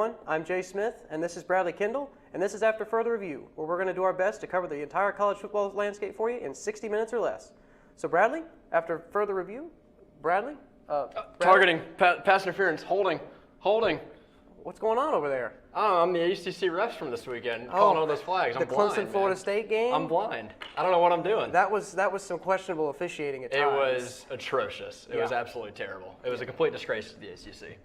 everyone. I'm Jay Smith, and this is Bradley Kendall, and this is After Further Review, where we're going to do our best to cover the entire college football landscape for you in 60 minutes or less. So, Bradley, after further review, Bradley? Targeting, pass interference, holding. What's going on over there? Oh, I'm the ACC refs from this weekend, calling all those flags. I'm blind, The Clemson-Florida State game? I'm blind. I don't know what I'm doing. That was some questionable officiating at times. It was atrocious. It was absolutely terrible. It was a complete disgrace to the ACC.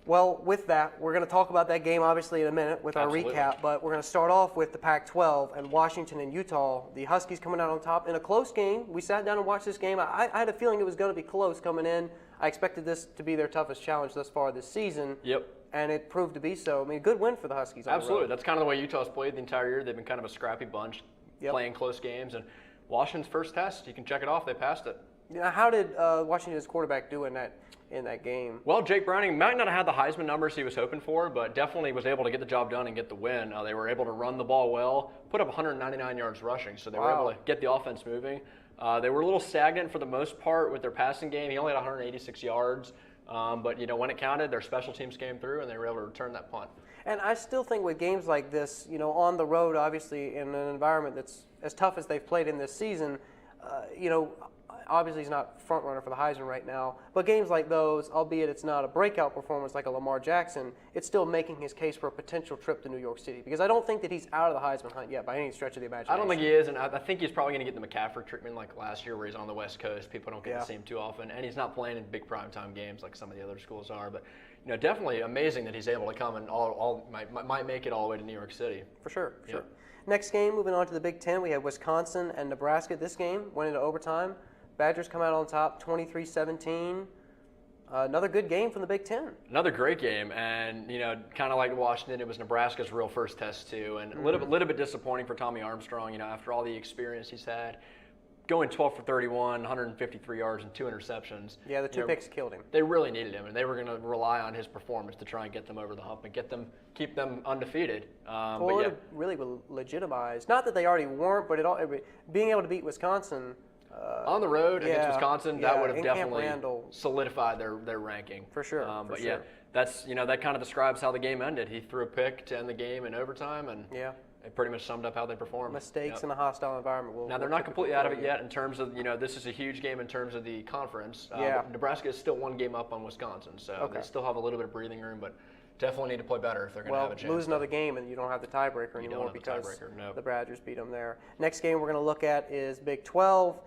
Well, with that, we're going to talk about that game obviously in a minute with our recap, but we're going to start off with the Pac-12 and Washington and Utah. The Huskies coming out on top in a close game. We sat down and watched this game. I had a feeling it was going to be close coming in. I expected this to be their toughest challenge thus far this season. Yep. And it proved to be so. I mean, a good win for the Huskies. Absolutely. That's kind of the way Utah's played the entire year. They've been kind of a scrappy bunch, playing close games. And Washington's first test, you can check it off. They passed it. Now, how did Washington's quarterback do in that game? Well, Jake Browning might not have had the Heisman numbers he was hoping for, but definitely was able to get the job done and get the win. They were able to run the ball well, put up 199 yards rushing, so they were able to get the offense moving. They were a little stagnant for the most part with their passing game. He only had 186 yards, but when it counted, their special teams came through and they were able to return that punt. And I still think with games like this, on the road, obviously in an environment that's as tough as they've played in this season, obviously he's not front runner for the Heisman right now, but games like those, albeit it's not a breakout performance like a Lamar Jackson, it's still making his case for a potential trip to New York City, because I don't think that he's out of the Heisman hunt yet by any stretch of the imagination. I don't think he is, and I think he's probably going to get the McCaffrey treatment like last year where he's on the West Coast. People don't get to see him too often, and he's not playing in big primetime games like some of the other schools are, but definitely amazing that he's able to come and might make it all the way to New York City. For sure. Next game, moving on to the Big Ten, we have Wisconsin and Nebraska. This game went into overtime. Badgers come out on top, 23-17. Another good game from the Big Ten. Another great game, and kind of like Washington, it was Nebraska's real first test too, and a little bit disappointing for Tommy Armstrong. After all the experience he's had, going 12 for 31, 153 yards and 2 interceptions. Yeah, the two picks killed him. They really needed him, and they were going to rely on his performance to try and get them over the hump and keep them undefeated. It really legitimized. Not that they already weren't, but being able to beat Wisconsin. On the road against Wisconsin, that would have definitely solidified their ranking. For sure. That's that kind of describes how the game ended. He threw a pick to end the game in overtime, and it pretty much summed up how they performed. Mistakes in a hostile environment. Now they're not completely out of it yet in terms of this is a huge game in terms of the conference. Nebraska is still one game up on Wisconsin, so they still have a little bit of breathing room, but definitely need to play better if they're going to have a chance. Lose another game and you don't have the tiebreaker anymore because the Badgers beat them there. Next game we're going to look at is Big 12.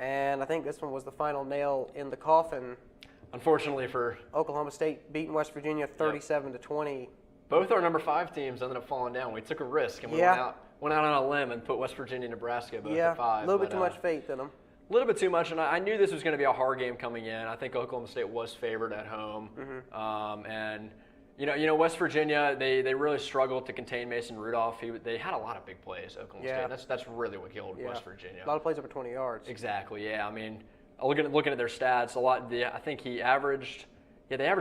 And I think this one was the final nail in the coffin. Unfortunately for Oklahoma State beating West Virginia 37-20. Both our number 5 teams ended up falling down. We took a risk and we went out on a limb and put West Virginia and Nebraska both at 5. A little bit too much faith in them. A little bit too much, and I knew this was going to be a hard game coming in. I think Oklahoma State was favored at home, and West Virginia, they really struggled to contain Mason Rudolph. They had a lot of big plays, Oklahoma State. That's really what killed West Virginia. A lot of plays over 20 yards. Exactly, yeah. I mean, looking at their stats, I think they averaged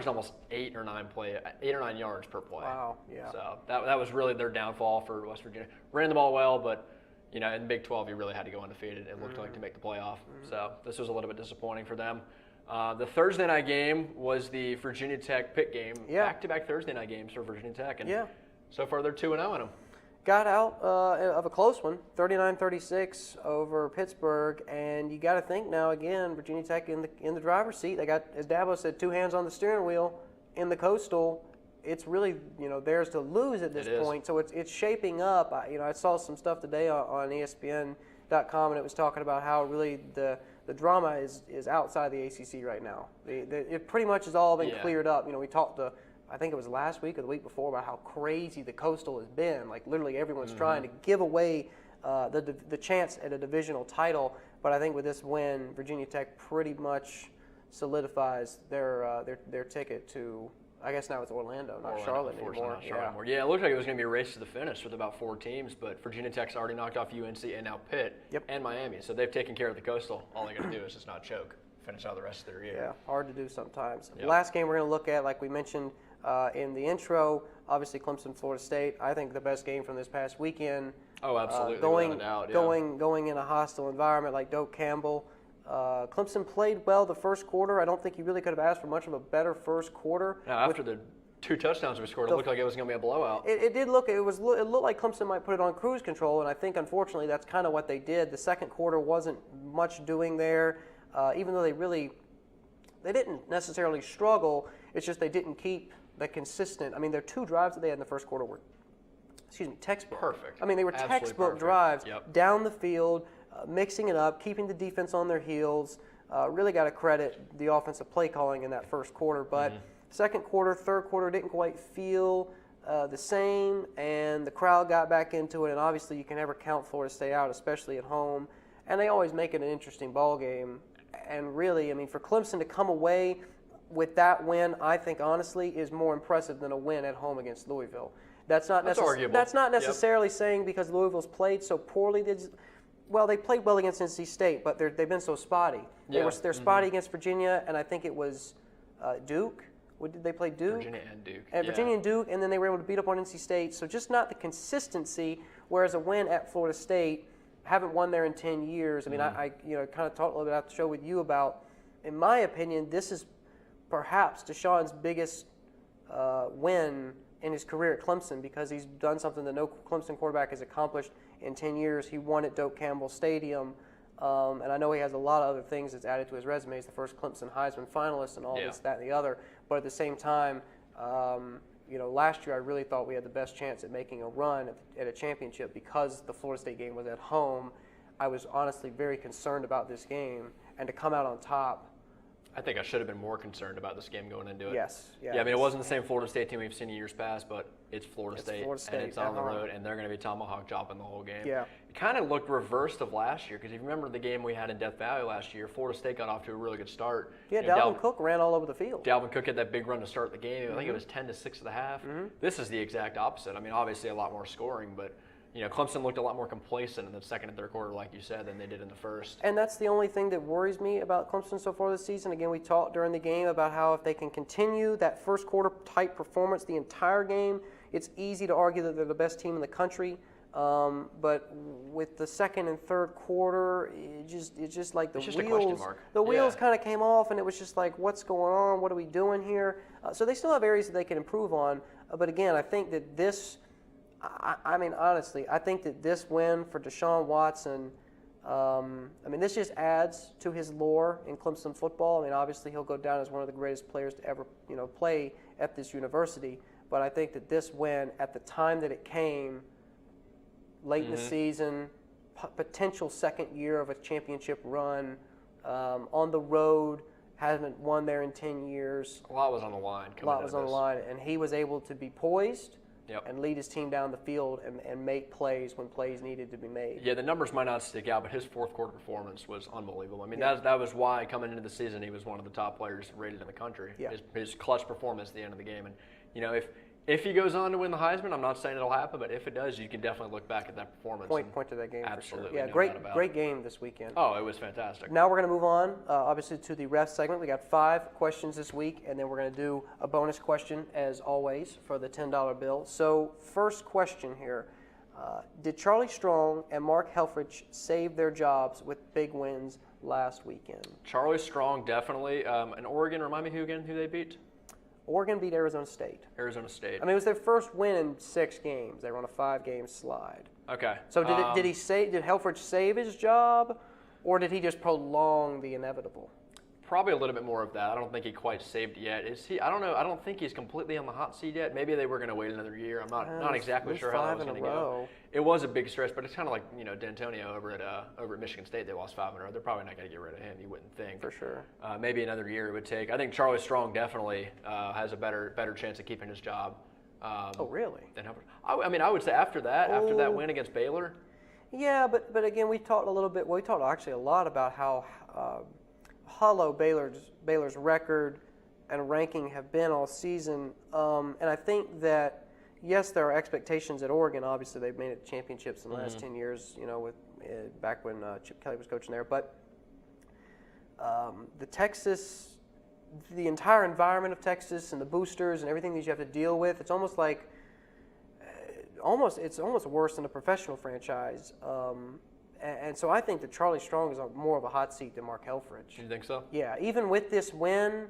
almost 8 or 9 yards per play. Wow, yeah. So that was really their downfall for West Virginia. Ran the ball well, but in the Big 12, you really had to go undefeated. It looked like to make the playoff. So this was a little bit disappointing for them. The Thursday night game was the Virginia Tech Pitt game. Back-to-back Thursday night games for Virginia Tech. And so far they're 2-0 in them. Got out of a close one, 39-36 over Pittsburgh. And you got to think now, again, Virginia Tech in the driver's seat. They got, as Dabo said, 2 hands on the steering wheel in the Coastal. It's really, theirs to lose at this point. So it's shaping up. I saw some stuff today on ESPN.com, and it was talking about how really the drama is outside the ACC right now. It pretty much has all been cleared up. We talked I think it was last week or the week before, about how crazy the Coastal has been. Like literally everyone's trying to give away the chance at a divisional title. But I think with this win, Virginia Tech pretty much solidifies their ticket to, I guess now it's Orlando, not Charlotte anymore. Yeah, it looked like it was going to be a race to the finish with about 4 teams, but Virginia Tech's already knocked off UNC and now Pitt and Miami. So they've taken care of the Coastal. All they got to do is just not choke, finish out the rest of their year. Yeah, hard to do sometimes. The last game we're going to look at, like we mentioned in the intro, obviously Clemson, Florida State. I think the best game from this past weekend. Oh, absolutely. Going in a hostile environment like Doak Campbell. Clemson played well the first quarter. I don't think you really could have asked for much of a better first quarter. Now, after the 2 touchdowns we scored. It looked like it was going to be a blowout. It did look. It looked like Clemson might put it on cruise control, and I think unfortunately that's kind of what they did. The second quarter wasn't much doing there, even though they didn't necessarily struggle. It's just they didn't keep the consistent. I mean, their 2 drives that they had in the first quarter were, textbook. Perfect. I mean, they were Absolutely textbook perfect. drives Yep. down the field, mixing it up, keeping the defense on their heels. Really got to credit the offensive play calling in that first quarter, but second quarter, third quarter didn't quite feel the same, and the crowd got back into it. And obviously, you can never count Florida State out, especially at home. And they always make it an interesting ball game. And really, I mean, for Clemson to come away with that win, I think honestly is more impressive than a win at home against Louisville. That's not arguable. That's not Yep. necessarily saying because Louisville's played so poorly. They played well against NC State, but they've been so spotty. Yeah. They're spotty against Virginia, and I think it was Duke. Did they play Duke? Virginia and Duke. Virginia and Duke, and then they were able to beat up on NC State. So just not the consistency. Whereas a win at Florida State, haven't won there in 10 years. I mean, I kind of talked a little bit after the show with you about, in my opinion, this is perhaps Deshaun's biggest win in his career at Clemson because he's done something that no Clemson quarterback has accomplished in 10 years. He won at Doak Campbell Stadium. And I know he has a lot of other things that's added to his resume. He's the first Clemson Heisman finalist and all this, that, and the other. But at the same time, last year I really thought we had the best chance at making a run at a championship because the Florida State game was at home. I was honestly very concerned about this game, and to come out on top. I think I should have been more concerned about this game going into it. Yes. Yeah, I mean, it wasn't the same Florida State team we've seen in years past, but it's Florida State, and it's on the road, and they're going to be tomahawk chopping the whole game. Yeah. It kind of looked reversed of last year, because if you remember the game we had in Death Valley last year, Florida State got off to a really good start. Yeah, Dalvin Cook ran all over the field. Dalvin Cook had that big run to start the game. I think it was 10-6 at the half. This is the exact opposite. I mean, obviously a lot more scoring, but Clemson looked a lot more complacent in the second and third quarter, like you said, than they did in the first. And that's the only thing that worries me about Clemson so far this season. Again, we talked during the game about how if they can continue that first quarter type performance the entire game, it's easy to argue that they're the best team in the country. But with the second and third quarter, it's just like the wheels kind of came off, and it was just like, what's going on? What are we doing here? So they still have areas that they can improve on. But again, I think that this. I mean, honestly, I think that this win for Deshaun Watson, this just adds to his lore in Clemson football. I mean, obviously he'll go down as one of the greatest players to ever, play at this university. But I think that this win, at the time that it came, late in the season, potential second year of a championship run, on the road, hasn't won there in 10 years. A lot was on the line. A lot was on the line, and he was able to be poised. Yep. And lead his team down the field and make plays when plays needed to be made. Yeah, the numbers might not stick out, but his fourth quarter performance was unbelievable. I mean, that was why coming into the season he was one of the top players rated in the country. Yeah. His clutch performance at the end of the game. And, if he goes on to win the Heisman, I'm not saying it'll happen, but if it does, you can definitely look back at that performance. Point to that game absolutely, for sure. Yeah, no great game this weekend. Oh, it was fantastic. Now we're going to move on, obviously, to the ref segment. We got 5 questions this week, and then we're going to do a bonus question, as always, for the $10 bill. So first question here. Did Charlie Strong and Mark Helfrich save their jobs with big wins last weekend? Charlie Strong, definitely. And Oregon, remind me who they beat? Oregon beat Arizona State. Arizona State. I mean, it was their first win in 6 games. They were on a 5-game slide. Okay. So did Helfrich save his job, or did he just prolong the inevitable? Probably a little bit more of that. I don't think he quite saved it yet. Is he? I don't know. I don't think he's completely on the hot seat yet. Maybe they were going to wait another year. I'm not exactly sure how that was going to go. It was a big stretch, but it's kind of like D'Antonio over at Michigan State. They lost 5 in a row. They're probably not going to get rid of him. You wouldn't think. For sure. Maybe another year it would take. I think Charlie Strong definitely has a better chance of keeping his job. Oh, really? Than Helfrich. I mean, I would say after that win against Baylor. Yeah, but again, we talked a little bit. We talked actually a lot about how hollow Baylor's record and ranking have been all season, and I think that yes, there are expectations at Oregon. Obviously, they've made it to championships in the last 10 years. With back when Chip Kelly was coaching there, but the entire environment of Texas and the boosters and everything that you have to deal with, it's almost like it's almost worse than a professional franchise. And so I think that Charlie Strong is more of a hot seat than Mark Helfrich. You think so? Yeah, even with this win,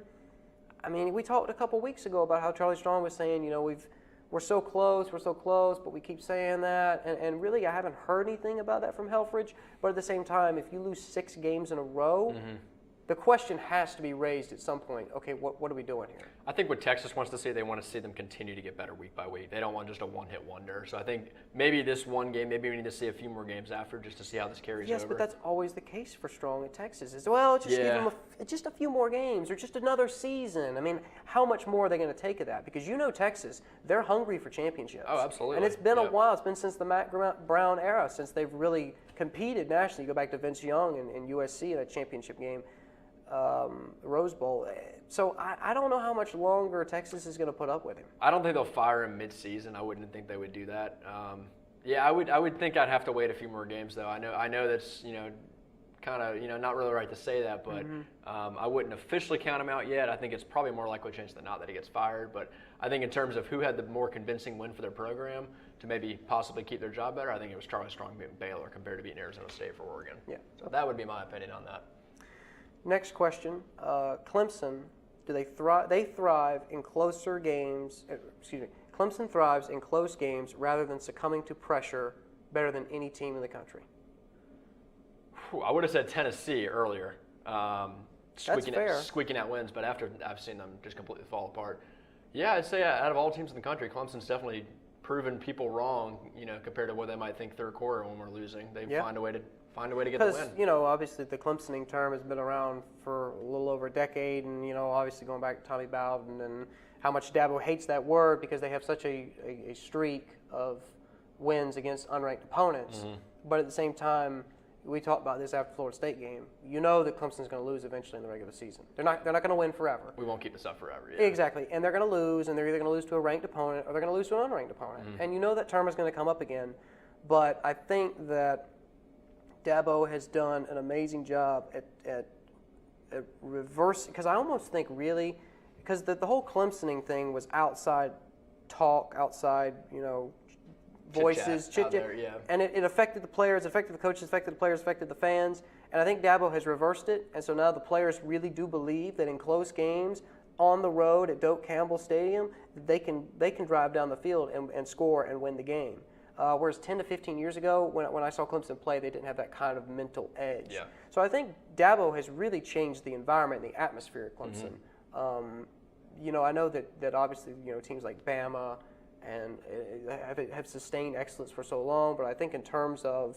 I mean, we talked a couple weeks ago about how Charlie Strong was saying, we're so close, but we keep saying that. And really, I haven't heard anything about that from Helfrich. But at the same time, if you lose 6 games in a row, the question has to be raised at some point. Okay, what are we doing here? I think what Texas wants to see, they want to see them continue to get better week by week. They don't want just a one-hit wonder. So I think maybe this one game, maybe we need to see a few more games after just to see how this carries over. Yes, but that's always the case for Strong at Texas. Is just give them just a few more games or just another season. I mean, how much more are they going to take of that? Because Texas, they're hungry for championships. Oh, absolutely. And it's been a while. It's been since the Matt Brown era since they've really competed nationally. You go back to Vince Young and USC in a championship game. Rose Bowl. So I don't know how much longer Texas is going to put up with him. I don't think they'll fire him mid-season. I wouldn't think they would do that. I would think I'd have to wait a few more games though. I know that's kind of not really right to say that, but I wouldn't officially count him out yet. I think it's probably more likely chance than not that he gets fired. But I think in terms of who had the more convincing win for their program to maybe possibly keep their job better, I think it was Charlie Strong beating Baylor compared to beating Arizona State for Oregon. Yeah. So that would be my opinion on that. Next question: Clemson, do they thrive? They thrive in closer games. Clemson thrives in close games rather than succumbing to pressure better than any team in the country. I would have said Tennessee earlier. Squeaking out wins, but after I've seen them just completely fall apart. Yeah, I'd say out of all teams in the country, Clemson's definitely proven people wrong. Compared to what they might think third quarter when we're losing, they find a way to get the win. Because, obviously the Clemsoning term has been around for a little over a decade, and, obviously going back to Tommy Bowden and how much Dabo hates that word because they have such a streak of wins against unranked opponents. But at the same time, we talked about this after the Florida State game. You know that Clemson's going to lose eventually in the regular season. They're not going to win forever. We won't keep this up forever. Yeah. Exactly. And they're going to lose, and they're either going to lose to a ranked opponent or they're going to lose to an unranked opponent. And that term is going to come up again. But I think that Dabo has done an amazing job at reversing, because I almost think really, because the whole Clemsoning thing was outside talk, outside, voices, chit-chat, and it affected the players, affected the coaches, affected the players, affected the fans, and I think Dabo has reversed it, and so now the players really do believe that in close games, on the road at Doak Campbell Stadium, they can drive down the field and score and win the game. Whereas 10 to 15 years ago, when I saw Clemson play, they didn't have that kind of mental edge. Yeah. So I think Dabo has really changed the environment and the atmosphere at Clemson. I know that obviously teams like Bama and have sustained excellence for so long, but I think in terms of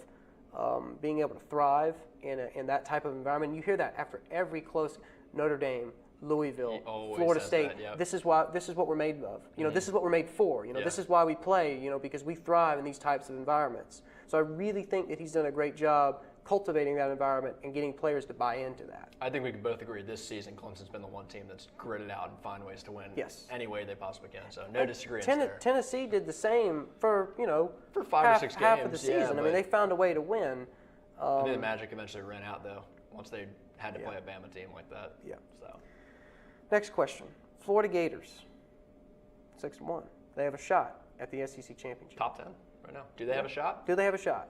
being able to thrive in that type of environment, you hear that after every close Notre Dame, Louisville, Florida State. This is what we're made of. This is what we're made for. This is why we play. Because we thrive in these types of environments. So I really think that he's done a great job cultivating that environment and getting players to buy into that. I think we can both agree this season Clemson's been the one team that's gritted out and find ways to win any way they possibly can. So no disagreement there. Tennessee did the same for 5 or 6 games. Half of the season. I mean, they found a way to win. I think the magic eventually ran out though once they had to play a Bama team like that. Yeah. So. Next question. Florida Gators, 6-1. They have a shot at the SEC championship. Top 10 right now. Do they have a shot? Do they have a shot?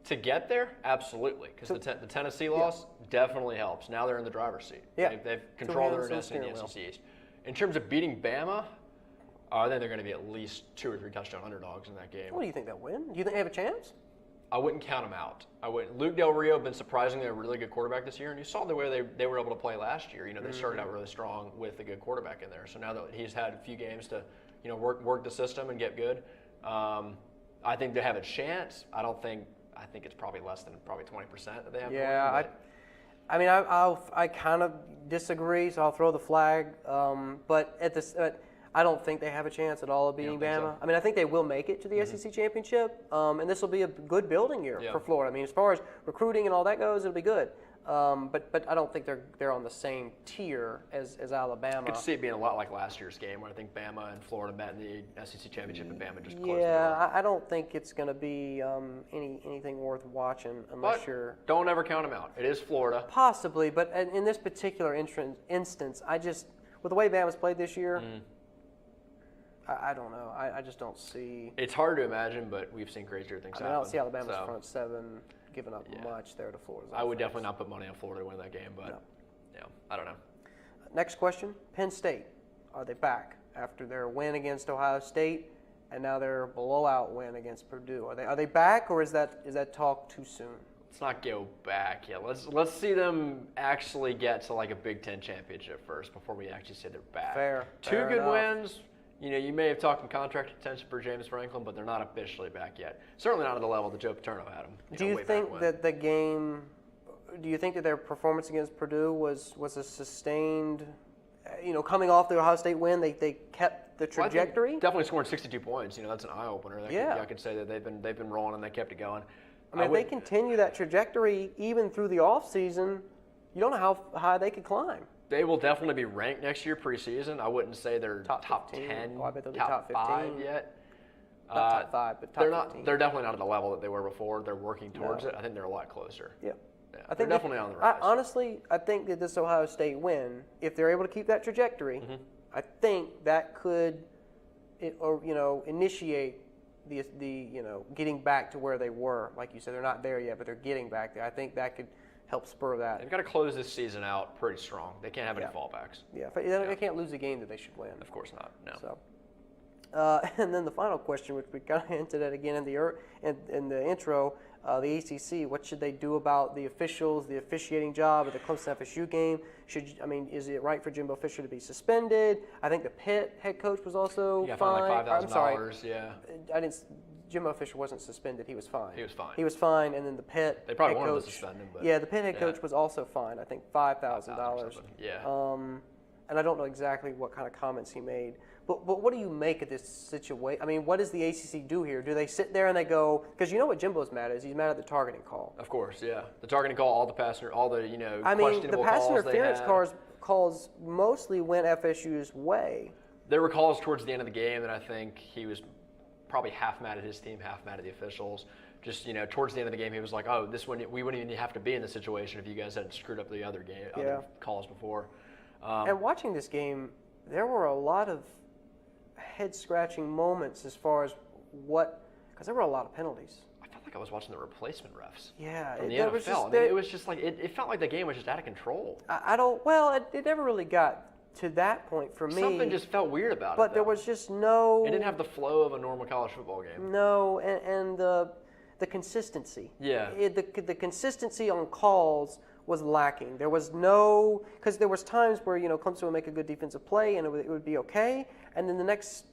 To get there, absolutely. Because the Tennessee loss definitely helps. Now they're in the driver's seat. Yeah. They've controlled their destiny in the SEC East. In terms of beating Bama, I think they're going to be at least 2 or 3 touchdown underdogs in that game. What do you think they'll win? Do you think they have a chance? I wouldn't count them out. I wouldn't. Luke Del Rio has been surprisingly a really good quarterback this year, and you saw the way they were able to play last year. They started out really strong with a good quarterback in there. So now that he's had a few games to, work the system and get good, I think they have a chance. I think it's probably less than probably 20% that they have. Yeah, I kind of disagree, so I'll throw the flag. But I don't think they have a chance at all of beating Bama. So? I think they will make it to the SEC championship, and this will be a good building year for Florida. As far as recruiting and all that goes, it'll be good. But I don't think they're on the same tier as Alabama. I could see it being a lot like last year's game, where I think Bama and Florida met in the SEC championship, and Bama just closed the door. Yeah, I don't think it's going to be anything worth watching unless you're. Don't ever count them out. It is Florida. Possibly, but in this particular instance, with the way Bama's played this year. I don't know. I just don't see. It's hard to imagine, but we've seen crazier things happen. I don't see Alabama's front seven giving up much there to Florida. I would definitely not put money on Florida to win that game, but I don't know. Next question: Penn State, are they back after their win against Ohio State, and now their blowout win against Purdue? Are they back, or is that talk too soon? Let's not go back yet. Let's see them actually get to like a Big Ten championship first before we actually say they're back. Fair. Two good enough. wins. You may have talked in contract extension for James Franklin, but they're not officially back yet. Certainly not at the level that Joe Paterno had them. Do you think that the game? Do you think that their performance against Purdue was a sustained? Coming off the Ohio State win, they kept the trajectory. Well, definitely scoring 62 points. That's an eye opener. I could say that they've been rolling and they kept it going. I mean, if they continue that trajectory even through the offseason, you don't know how high they could climb. They will definitely be ranked next year preseason. I wouldn't say they're top 10, I bet they'll be top 15. 5 yet. Not top 5, but top 15. They're definitely not at the level that they were before. They're working towards it. I think they're a lot closer. Yeah. I think they're definitely on the rise. Honestly, I think that this Ohio State win, if they're able to keep that trajectory, I think that could, initiate the getting back to where they were. Like you said, they're not there yet, but they're getting back there. I think that could help spur that. They've got to close this season out pretty strong. They can't have any fallbacks. Yeah, they can't lose a game that they should win. Of course not. No. So, and then the final question, which we kind of hinted at again in the intro, the ACC. What should they do about the officials, the officiating job at the Clemson FSU game? Is it right for Jimbo Fisher to be suspended? I think the Pitt head coach was also fined like $5,000. Yeah. Jimbo Fisher wasn't suspended. He was fined. He was fine. And then the Pitt They probably head wanted coach, to suspend him. But the Pitt head coach was also fined. I think $5,000. Yeah. And I don't know exactly what kind of comments he made. But what do you make of this situation? I mean, what does the ACC do here? Do they sit there and they go, because you know what Jimbo's mad at? He's mad at the targeting call. Of course, yeah. The targeting call, all the questionable the pass calls interference calls mostly went FSU's way. There were calls towards the end of the game that I think he was probably half mad at his team, half mad at the officials. Just, towards the end of the game, he was like, oh, this one, we wouldn't even have to be in this situation if you guys hadn't screwed up the other calls before. And watching this game, there were a lot of head-scratching moments as far as because there were a lot of penalties. I felt like I was watching the replacement refs. Yeah. From the NFL. It was just like, it felt like the game was just out of control. It never really got to that point for me. Something just felt weird about it. But there was just no... It didn't have the flow of a normal college football game. No, and the consistency. Yeah. The consistency on calls was lacking. There was no... Because there was times where, Clemson would make a good defensive play and it would be okay, and then the next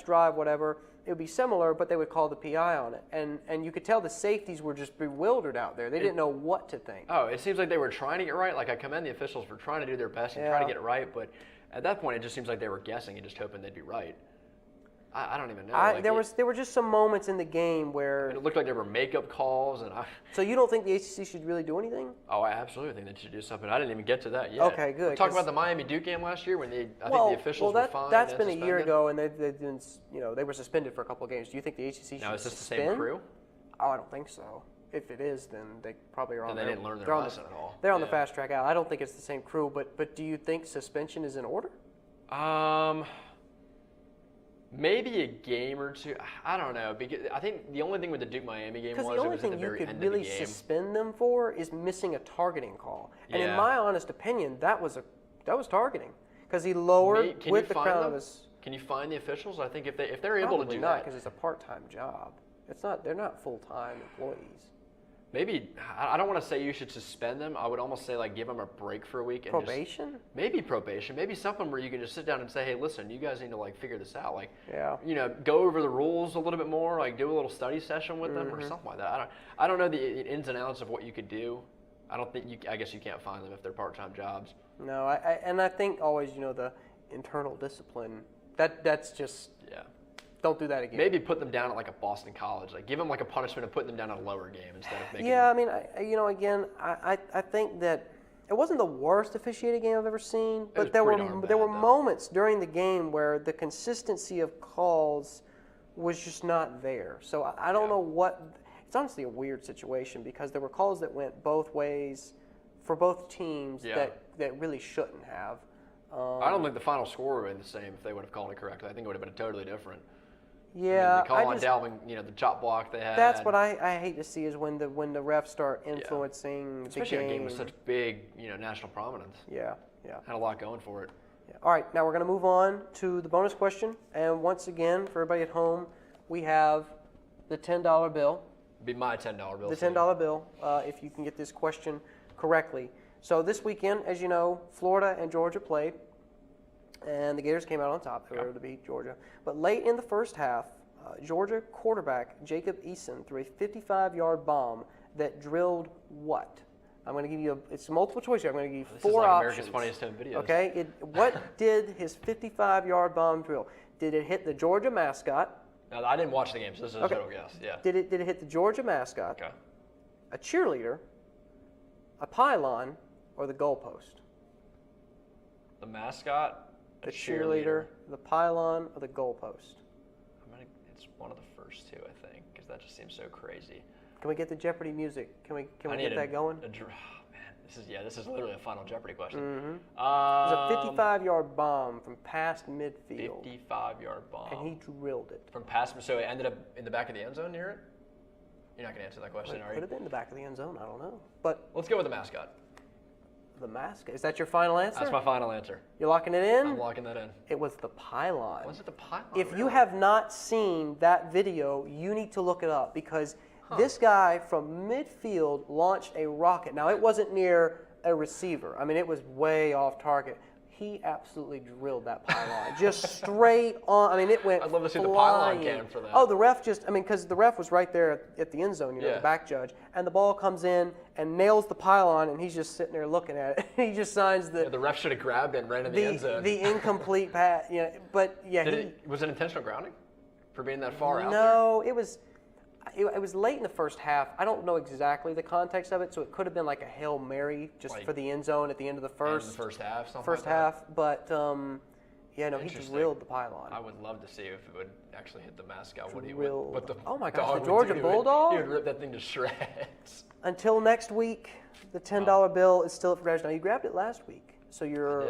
drive, whatever, it would be similar, but they would call the PI on it. And you could tell the safeties were just bewildered out there. They didn't know what to think. Oh, it seems like they were trying to get right. Like, I commend the officials for trying to do their best and try to get it right, but at that point, it just seems like they were guessing and just hoping they'd be right. I don't even know. There were just some moments in the game where... It looked like there were makeup calls. So you don't think the ACC should really do anything? Oh, I absolutely think they should do something. I didn't even get to that yet. Okay, good. Talk about the Miami-Duke game last year when I think the officials were fined. That's been a year ago, and they were suspended for a couple of games. Do you think the ACC should suspend? Now, is this the same crew? Oh, I don't think so. If it is, then they probably are on. Then they didn't learn their lesson at all. They're on the fast track out. I don't think it's the same crew, but do you think suspension is in order? Maybe a game or two. I don't know. Because I think the only thing with the Duke-Miami game was it was at the very end of the game. The only thing you could really suspend them for is missing a targeting call. And in my honest opinion, that was targeting because he lowered with the crown of his. Can you find the officials? I think if they're able to do that, because it's a part-time job. They're not full-time employees. Maybe, I don't want to say you should suspend them. I would almost say give them a break for a week. And probation? Maybe probation. Maybe something where you can just sit down and say, hey, listen, you guys need to figure this out. Go over the rules a little bit more. Do a little study session with them or something like that. I don't know the ins and outs of what you could do. I guess you can't find them if they're part-time jobs. No, I think always, the internal discipline, that's just... Yeah. Don't do that again. Maybe put them down at a Boston College. Give them a punishment and put them down at a lower game instead of making. Yeah, again, I think that it wasn't the worst officiated game I've ever seen, but there were moments during the game where the consistency of calls was just not there. So I don't know what. It's honestly a weird situation because there were calls that went both ways for both teams that really shouldn't have. I don't think the final score would have been the same if they would have called it correctly. I think it would have been totally different. Yeah, the call on Dalvin, the chop block they had. That's what I hate to see is when the refs start influencing especially the game. a game with such big national prominence. Yeah, Yeah. Had a lot going for it. Yeah. All right, now we're going to move on to the bonus question. And once again, for everybody at home, we have the $10 bill. It'd be my $10 bill. The $10 bill, if you can get this question correctly. So this weekend, as you know, Florida and Georgia played, and the Gators came out on top. They were able to beat Georgia. But late in the first half, Georgia quarterback Jacob Eason threw a 55-yard bomb that drilled what? I'm going to give you it's multiple choice here. I'm going to give you four options. America's Funniest Home Videos. Okay, what did his 55-yard bomb drill? Did it hit the Georgia mascot? Now, I didn't watch the game, so this is a total guess. Yeah. Did it hit the Georgia mascot? Okay. A cheerleader, a pylon, or the goalpost? The mascot, the cheerleader, the pylon, or the goalpost? It's one of the first two, I think, because that just seems so crazy. Can we get the Jeopardy music? Can we get that going? Man, this is literally a Final Jeopardy question. Mm-hmm. It was a 55-yard bomb from past midfield. 55-yard bomb. And he drilled it. From past, so it ended up in the back of the end zone near it? You're not going to answer that question, are you? Could have been in the back of the end zone. I don't know. But let's go with the mascot. The mascot. Is that your final answer? That's my final answer. You're locking it in? I'm locking that in. It was the pylon. Was it the pylon? If you have not seen that video, you need to look it up because this guy from midfield launched a rocket. Now, it wasn't near a receiver. I mean, it was way off target. He absolutely drilled that pylon, just straight on. I mean, it went I'd love to see the flying. pylon cam for that. Oh, the ref because the ref was right there at the end zone, the back judge, and the ball comes in and nails the pylon, and he's just sitting there looking at it. He just signs the. Yeah, the ref should have grabbed it and ran in the end zone. The incomplete pass, but yeah. Was it intentional grounding for being that far out? No, it was. It was late in the first half. I don't know exactly the context of it, so it could have been like a Hail Mary just for the end zone at the end of the first half. But he drilled the pylon. I would love to see if it would actually hit the mascot. Oh my gosh, the Georgia Bulldog? He would rip that thing to shreds. Until next week, the $10 bill is still up for grabs. Now you grabbed it last week. So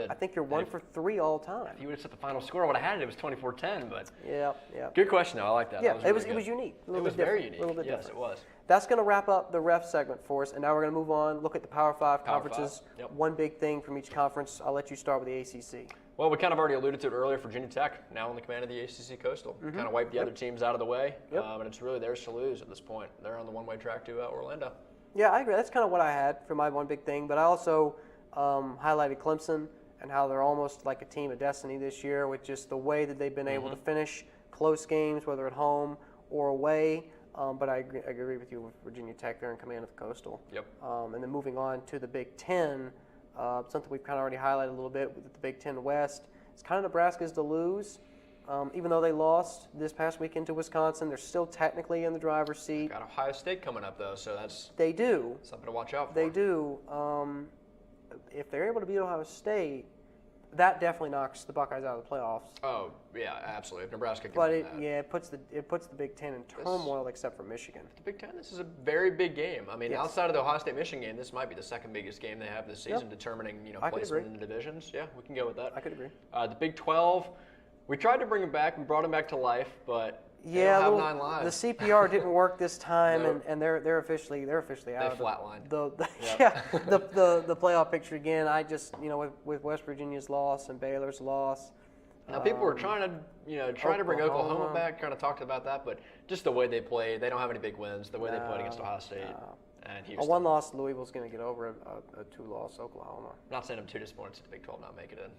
I think you're 1 for 3 all time. If you would have set the final score, I would have had it. It was 24-10, but yeah. Good question though. I like that. Yeah, it was unique. It was very unique. A little bit yes, different. It was. That's going to wrap up the ref segment for us, and now we're going to move on. Look at the Power 5 conferences. Yep. One big thing from each conference. I'll let you start with the ACC. Well, we kind of already alluded to it earlier. Virginia Tech now in the command of the ACC Coastal. Kind of wiped the other teams out of the way, and it's really theirs to lose at this point. They're on the one-way track to Orlando. Yeah, I agree. That's kind of what I had for my one big thing, but I also highlighted Clemson and how they're almost like a team of destiny this year with just the way that they've been able to finish close games, whether at home or away. But I agree with you with Virginia Tech. They're in command of the Coastal. Yep. And then moving on to the Big Ten, something we've kind of already highlighted a little bit with the Big Ten West. It's kind of Nebraska's to lose. Even though they lost this past weekend to Wisconsin, they're still technically in the driver's seat. Got Ohio State coming up, though, so that's something to watch out for. They do. If they're able to beat Ohio State, that definitely knocks the Buckeyes out of the playoffs. Oh, yeah, absolutely. If Nebraska can win that. It puts the Big Ten in turmoil except for Michigan. The Big Ten, this is a very big game. I mean, outside of the Ohio State-Michigan game, this might be the second biggest game they have this season, determining placement in the divisions. Yeah, we can go with that. I could agree. The Big 12, we tried to bring him back. We brought him back to life, but they don't have 9 lives. The CPR didn't work this time, and they're officially out. They flatlined. The playoff picture again. I just with West Virginia's loss and Baylor's loss. Now people were trying to bring Oklahoma back, kind of talked about that, but just the way they played, they don't have any big wins. The way they played against Ohio State and Houston. A 1-loss Louisville's going to get over a 2-loss Oklahoma. I'm not saying I'm too disappointed to the Big 12 not make it in.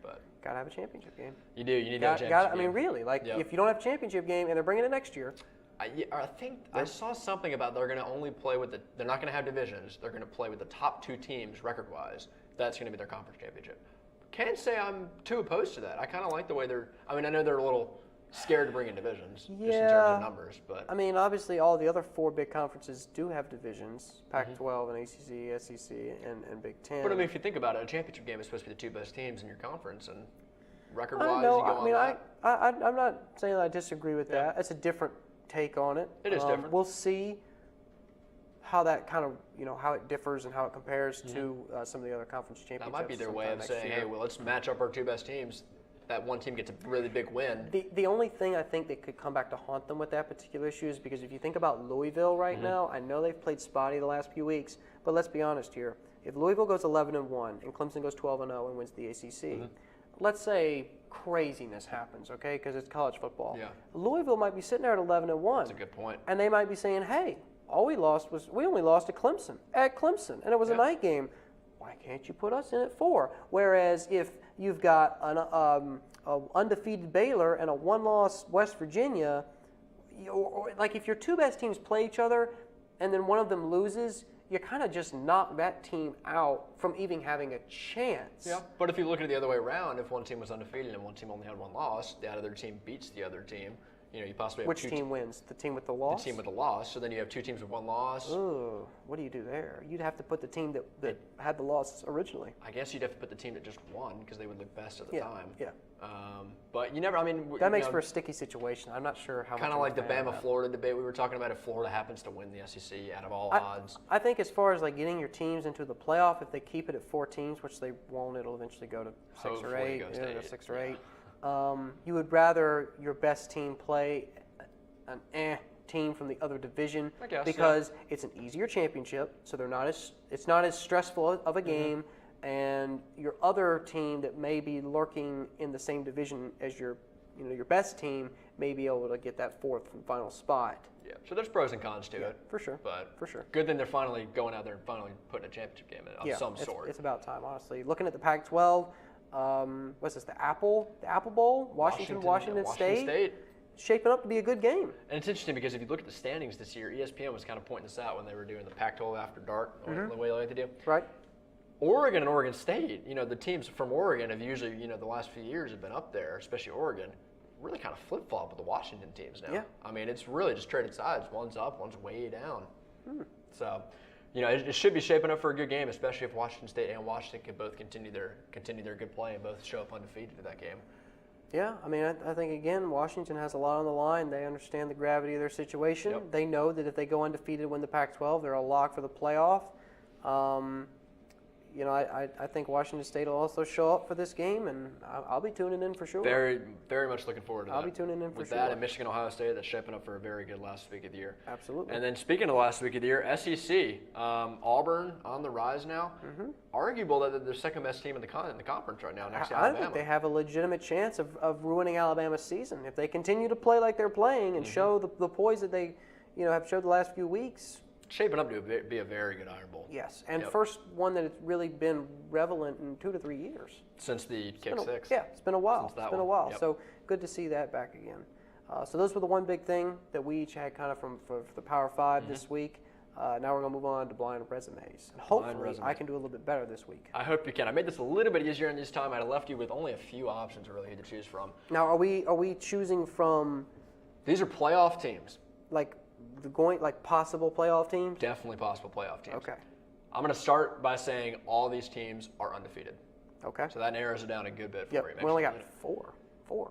But gotta have a championship game. You do. You need to have a championship game. I mean, really, if you don't have a championship game and they're bringing it next year. I think I saw something about they're going to only play with they're not going to have divisions. They're going to play with the top 2 teams record-wise. That's going to be their conference championship. Can't say I'm too opposed to that. I kind of like the way I know they're a little scared to bring in divisions just in terms of numbers. But I mean, obviously, all the other 4 big conferences do have divisions: Pac-12 and ACC, SEC, and Big Ten. But I mean, if you think about it, a championship game is supposed to be the 2 best teams in your conference, and record-wise, you go on that. I'm not saying that I disagree with that. It's a different take on it. It is different. We'll see how that kind of, how it differs and how it compares to some of the other conference championships. That might be their way of saying, hey, well, let's match up our 2 best teams. that one team gets a really big win. The only thing I think that could come back to haunt them with that particular issue is because if you think about Louisville right now, I know they've played spotty the last few weeks, but let's be honest here. If Louisville goes 11-1 and Clemson goes 12-0 and wins the ACC, let's say craziness happens, okay, because it's college football. Yeah. Louisville might be sitting there at 11-1. That's a good point. And they might be saying, hey, all we only lost to Clemson, at Clemson, and it was a night game. Why can't you put us in at 4? Whereas if you've got an undefeated Baylor and a one-loss West Virginia, like if your two best teams play each other and then one of them loses, you kind of just knock that team out from even having a chance. Yeah, but if you look at it the other way around, if one team was undefeated and one team only had one loss, the other team beats the other team. You possibly have Which team wins? The team with the loss? The team with the loss. So then you have two teams with one loss. Ooh, what do you do there? You'd have to put the team that had the loss originally. I guess you'd have to put the team that just won because they would look best at the time. Yeah. But you never. I mean, that makes for a sticky situation. I'm not sure how. Kind of like the Bama-Florida debate we were talking about. If Florida happens to win the SEC out of all odds, I think as far as like getting your teams into the playoff, if they keep it at 4 teams, which they won't, it'll eventually go to 6 or 8. Six or eight. You would rather your best team play an team from the other division because it's an easier championship, so it's not as stressful of a game, and your other team that may be lurking in the same division as your best team may be able to get that 4th and final spot. Yeah, so there's pros and cons to it. For sure. But for sure. Good thing they're finally going out there and finally putting a championship game in of some sort. It's about time, honestly. Looking at the Pac-12, what's this, the Apple Bowl? Washington State. Shaping up to be a good game. And it's interesting because if you look at the standings this year, ESPN was kind of pointing this out when they were doing the Pac-12 After Dark, the way they like to do. Right. Oregon and Oregon State, the teams from Oregon have usually, the last few years have been up there, especially Oregon, really kind of flip-flop with the Washington teams now. Yeah. I mean, it's really just traded sides. One's up, one's way down. So, it should be shaping up for a good game, especially if Washington State and Washington can both continue their good play and both show up undefeated in that game. Yeah, I mean, I think, again, Washington has a lot on the line. They understand the gravity of their situation. Yep. They know that if they go undefeated and win the Pac-12, they're a lock for the playoff. I think Washington State will also show up for this game, and I'll be tuning in for sure. Very, very much looking forward to that. I'll be tuning in for With sure. that and Michigan, Ohio State, that's shaping up for a very good last week of the year. Absolutely. And then speaking of the last week of the year, SEC, Auburn on the rise now. Arguable that they're the second best team in the conference right now next to Alabama. I think they have a legitimate chance of ruining Alabama's season. If they continue to play like they're playing and show the poise that they have showed the last few weeks. Shaping up to be a very good Iron Bowl. Yes, and first one that it's really been relevant in 2 to 3 years. Since the Kick Six. Yeah, it's been a while. It's been a while. Yep. So good to see that back again. So those were the one big thing that we each had kind of for the Power 5 this week. Now we're going to move on to blind resumes. And hopefully I can do a little bit better this week. I hope you can. I made this a little bit easier in this time. I'd have left you with only a few options really to choose from. Now, are we choosing from? These are playoff teams. Like possible playoff teams? Definitely possible playoff teams. Okay. I'm going to start by saying all these teams are undefeated. Okay. So that narrows it down a good bit for you. We only got 4. 4.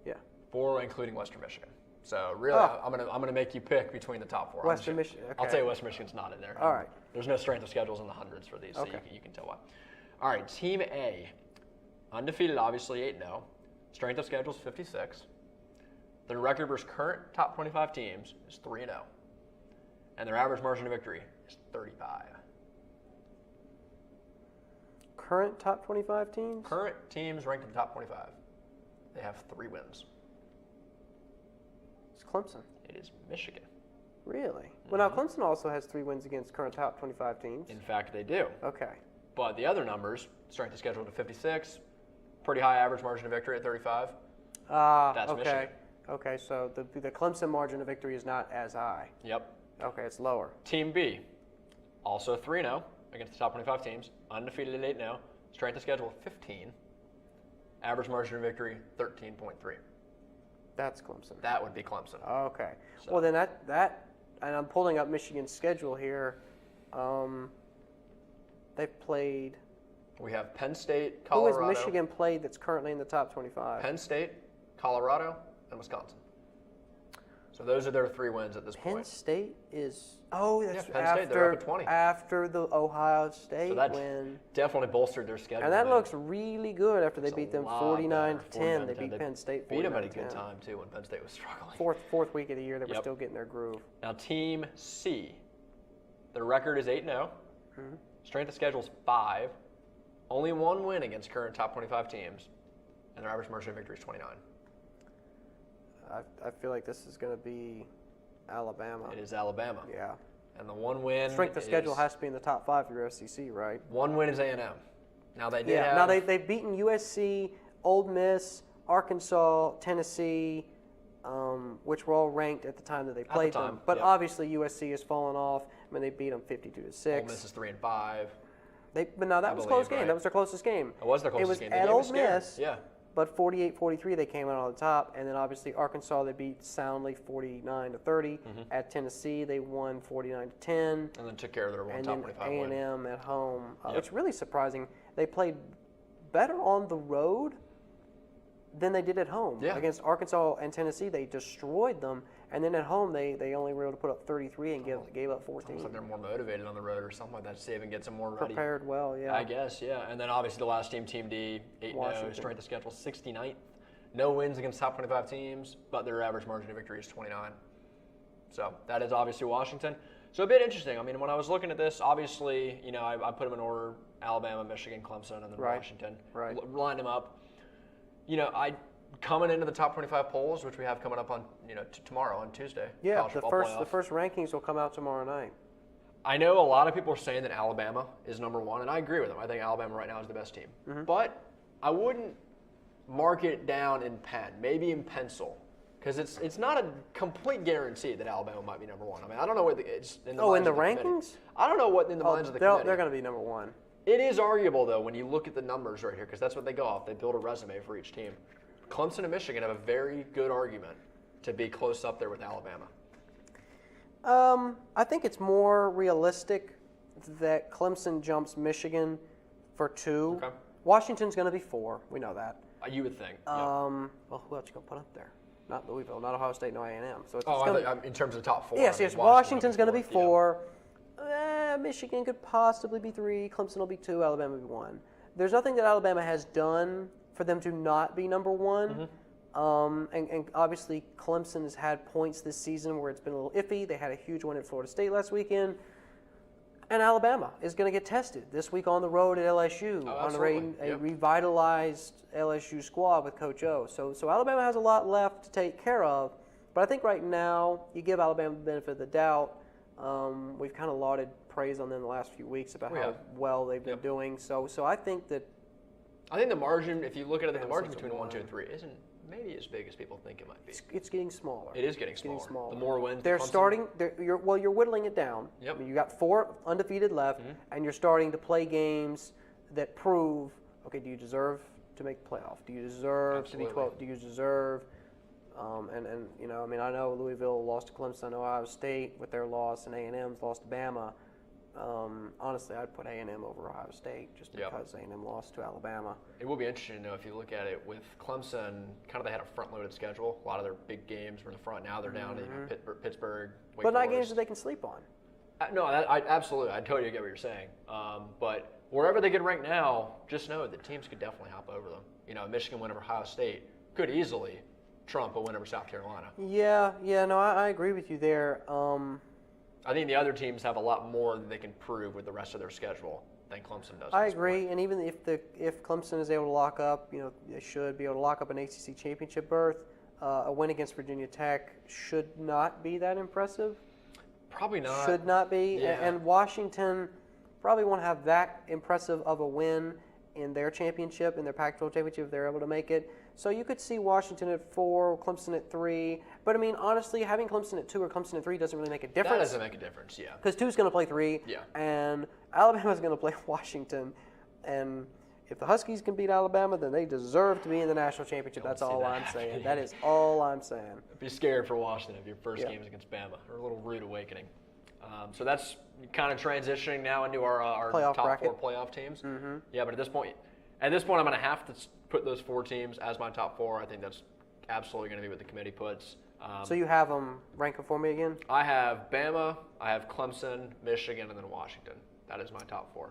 Yeah. 4, including Western Michigan. So really, I'm gonna make you pick between the top 4. Western Michigan. Okay. I'll tell you Western Michigan's not in there. All right. There's no strength of schedules in the hundreds for these, so you can tell why. All right, Team A, undefeated, obviously 8-0. Strength of schedule is 56. Their record versus current top 25 teams is 3-0. And their average margin of victory is 35. Current top 25 teams? Current teams ranked in the top 25. They have 3 wins. It's Clemson. It is Michigan. Really? Well, now Clemson also has 3 wins against current top 25 teams. In fact, they do. Okay. But the other numbers, strength of schedule to 56, pretty high average margin of victory at 35. That's okay. Michigan. Okay, so the Clemson margin of victory is not as high. Yep. Okay, it's lower. Team B, also 3-0 against the top 25 teams, undefeated at 8-0, strength of schedule 15, average margin of victory 13.3. That's Clemson. That would be Clemson. Okay. So. Well, then that, and I'm pulling up Michigan's schedule here. They've played. We have Penn State, Colorado. Who has Michigan played that's currently in the top 25? Penn State, Colorado, and Wisconsin. So those are their 3 wins at this Penn point. State is that's Penn State, they're up at 20. after the Ohio State So that win. definitely bolstered their schedule. And that looks really good after they It's beat a them lot 49 to better. 10. They 49-10. beat Penn State 49-10. Beat them at a good time too when Penn State was struggling. Fourth week of the year, they were Yep. still getting their groove. Now Team C, their record is 8-0. Strength of schedule is 5. Only 1 win against current top 25 teams, and their average margin of victory is 29. I feel like this is going to be Alabama. It is Alabama. Yeah. And the 1 win Strength of schedule has to be in the top 5 for your SEC, right? 1 win is A&M. Now they did Yeah. have, Now they've beaten USC, Ole Miss, Arkansas, Tennessee, which were all ranked at the time that they played time, them. But yep. obviously USC has fallen off. I mean, they beat them 52-6. Ole Miss is 3-5. But no, that was a believe, close game. right? That was their closest game. It was their closest It was game. They at gave Ole a scare. Miss. Yeah. But 48-43, they came out on the top, and then obviously Arkansas they beat soundly 49-30. At Tennessee, they won 49-10. And then took care of their one And top then 25 win. A&M at home. Yep. It's really surprising. They played better on the road than they did at home. Yeah. Against Arkansas and Tennessee, they destroyed them, and then at home they only were able to put up 33 and gave up 14. Looks like they're more motivated on the road or something like that. To even get some more ready. Prepared well, yeah. I guess, yeah. And then obviously the last team, Team D, 8-0, Washington. strength of schedule 69th. No wins against top 25 teams, but their average margin of victory is 29. So that is obviously Washington. So a bit interesting. I mean, when I was looking at this, obviously, I put them in order: Alabama, Michigan, Clemson, and then Right. Washington. Right. Lined them up. Coming into the top 25 polls, which we have coming up on, tomorrow on Tuesday. Yeah, college the football first playoff. rankings will come out tomorrow night. I know a lot of people are saying that Alabama is number 1, and I agree with them. I think Alabama right now is the best team. But I wouldn't mark it down in pen, maybe in pencil, because it's not a complete guarantee that Alabama might be number 1. I mean, I don't know what it's in the Oh, in minds the of the committee. rankings? I don't know what in the minds of the committee. They're going to be number 1. It is arguable though when you look at the numbers right here, because that's what they go off. They build a resume for each team. Clemson and Michigan have a very good argument to be close up there with Alabama. I think it's more realistic that Clemson jumps Michigan for 2. Okay. Washington's going to be 4. We know that. You would think. Well, who else you going to put up there? Not Louisville, not Ohio State, no A&M. So it's Oh, gonna, in terms of top 4. yes, I mean, yes. Washington's going to be 4. 4. Michigan could possibly be 3. Clemson will be 2. Alabama will be 1. There's nothing that Alabama has done for them to not be number 1. And obviously Clemson has had points this season where it's been a little iffy. They had a huge win at Florida State last weekend. And Alabama is going to get tested this week on the road at LSU on absolutely. a Yep. revitalized LSU squad with Coach O. So Alabama has a lot left to take care of. But I think right now you give Alabama the benefit of the doubt. We've kind of lauded praise on them the last few weeks about how well they've been doing. So I think that I think the margin, if you look at it, the margin Alabama's between 1, 2, one. and 3 isn't maybe as big as people think it might be. it's getting smaller. It is getting smaller. The more wins, They're Clemson- starting. You're whittling it down. Yep. I mean, you got 4 undefeated left, and you're starting to play games that prove. Okay, do you deserve to make the playoff? Do you deserve to be Absolutely. 12? Do you deserve? I mean, I know Louisville lost to Clemson. I know Ohio State with their loss, and A&M's lost to Bama. Honestly, I'd put A&M over Ohio State just Yep. because A&M lost to Alabama. It will be interesting to know if you look at it with Clemson. Kind of they had a front-loaded schedule. A lot of their big games were in the front. Now they're down to Pittsburgh, Wake But not Forest. games that they can sleep on. No, I absolutely. I totally get what you're saying. But wherever they get ranked now, just know that teams could definitely hop over them. Michigan win over Ohio State could easily trump a win over South Carolina. Yeah, no, I agree with you there. I think the other teams have a lot more that they can prove with the rest of their schedule than Clemson does. I agree, and even if Clemson is able to lock up, they should be able to lock up an ACC championship berth. A win against Virginia Tech should not be that impressive. Probably not. Should not be, Yeah. and Washington probably won't have that impressive of a win in their championship, in their Pac-12 championship, if they're able to make it. So you could see Washington at 4, Clemson at 3. But I mean, honestly, having Clemson at 2 or Clemson at 3 doesn't really make a difference. That doesn't make a difference, yeah. Because 2 is going to play 3, Yeah. and Alabama's going to play Washington. And if the Huskies can beat Alabama, then they deserve to be in the national championship. That's see all that I'm saying. happening. That is all I'm saying. Be scared for Washington if your first Yeah. game is against Bama, or a little rude awakening. So that's kind of transitioning now into our Playoff top bracket. 4 playoff teams. Mm-hmm. Yeah, but at this point, I'm going to have to put those 4 teams as my top 4. I think that's absolutely going to be what the committee puts. So you have them ranking for me again? I have Bama, I have Clemson, Michigan, and then Washington. That is my top 4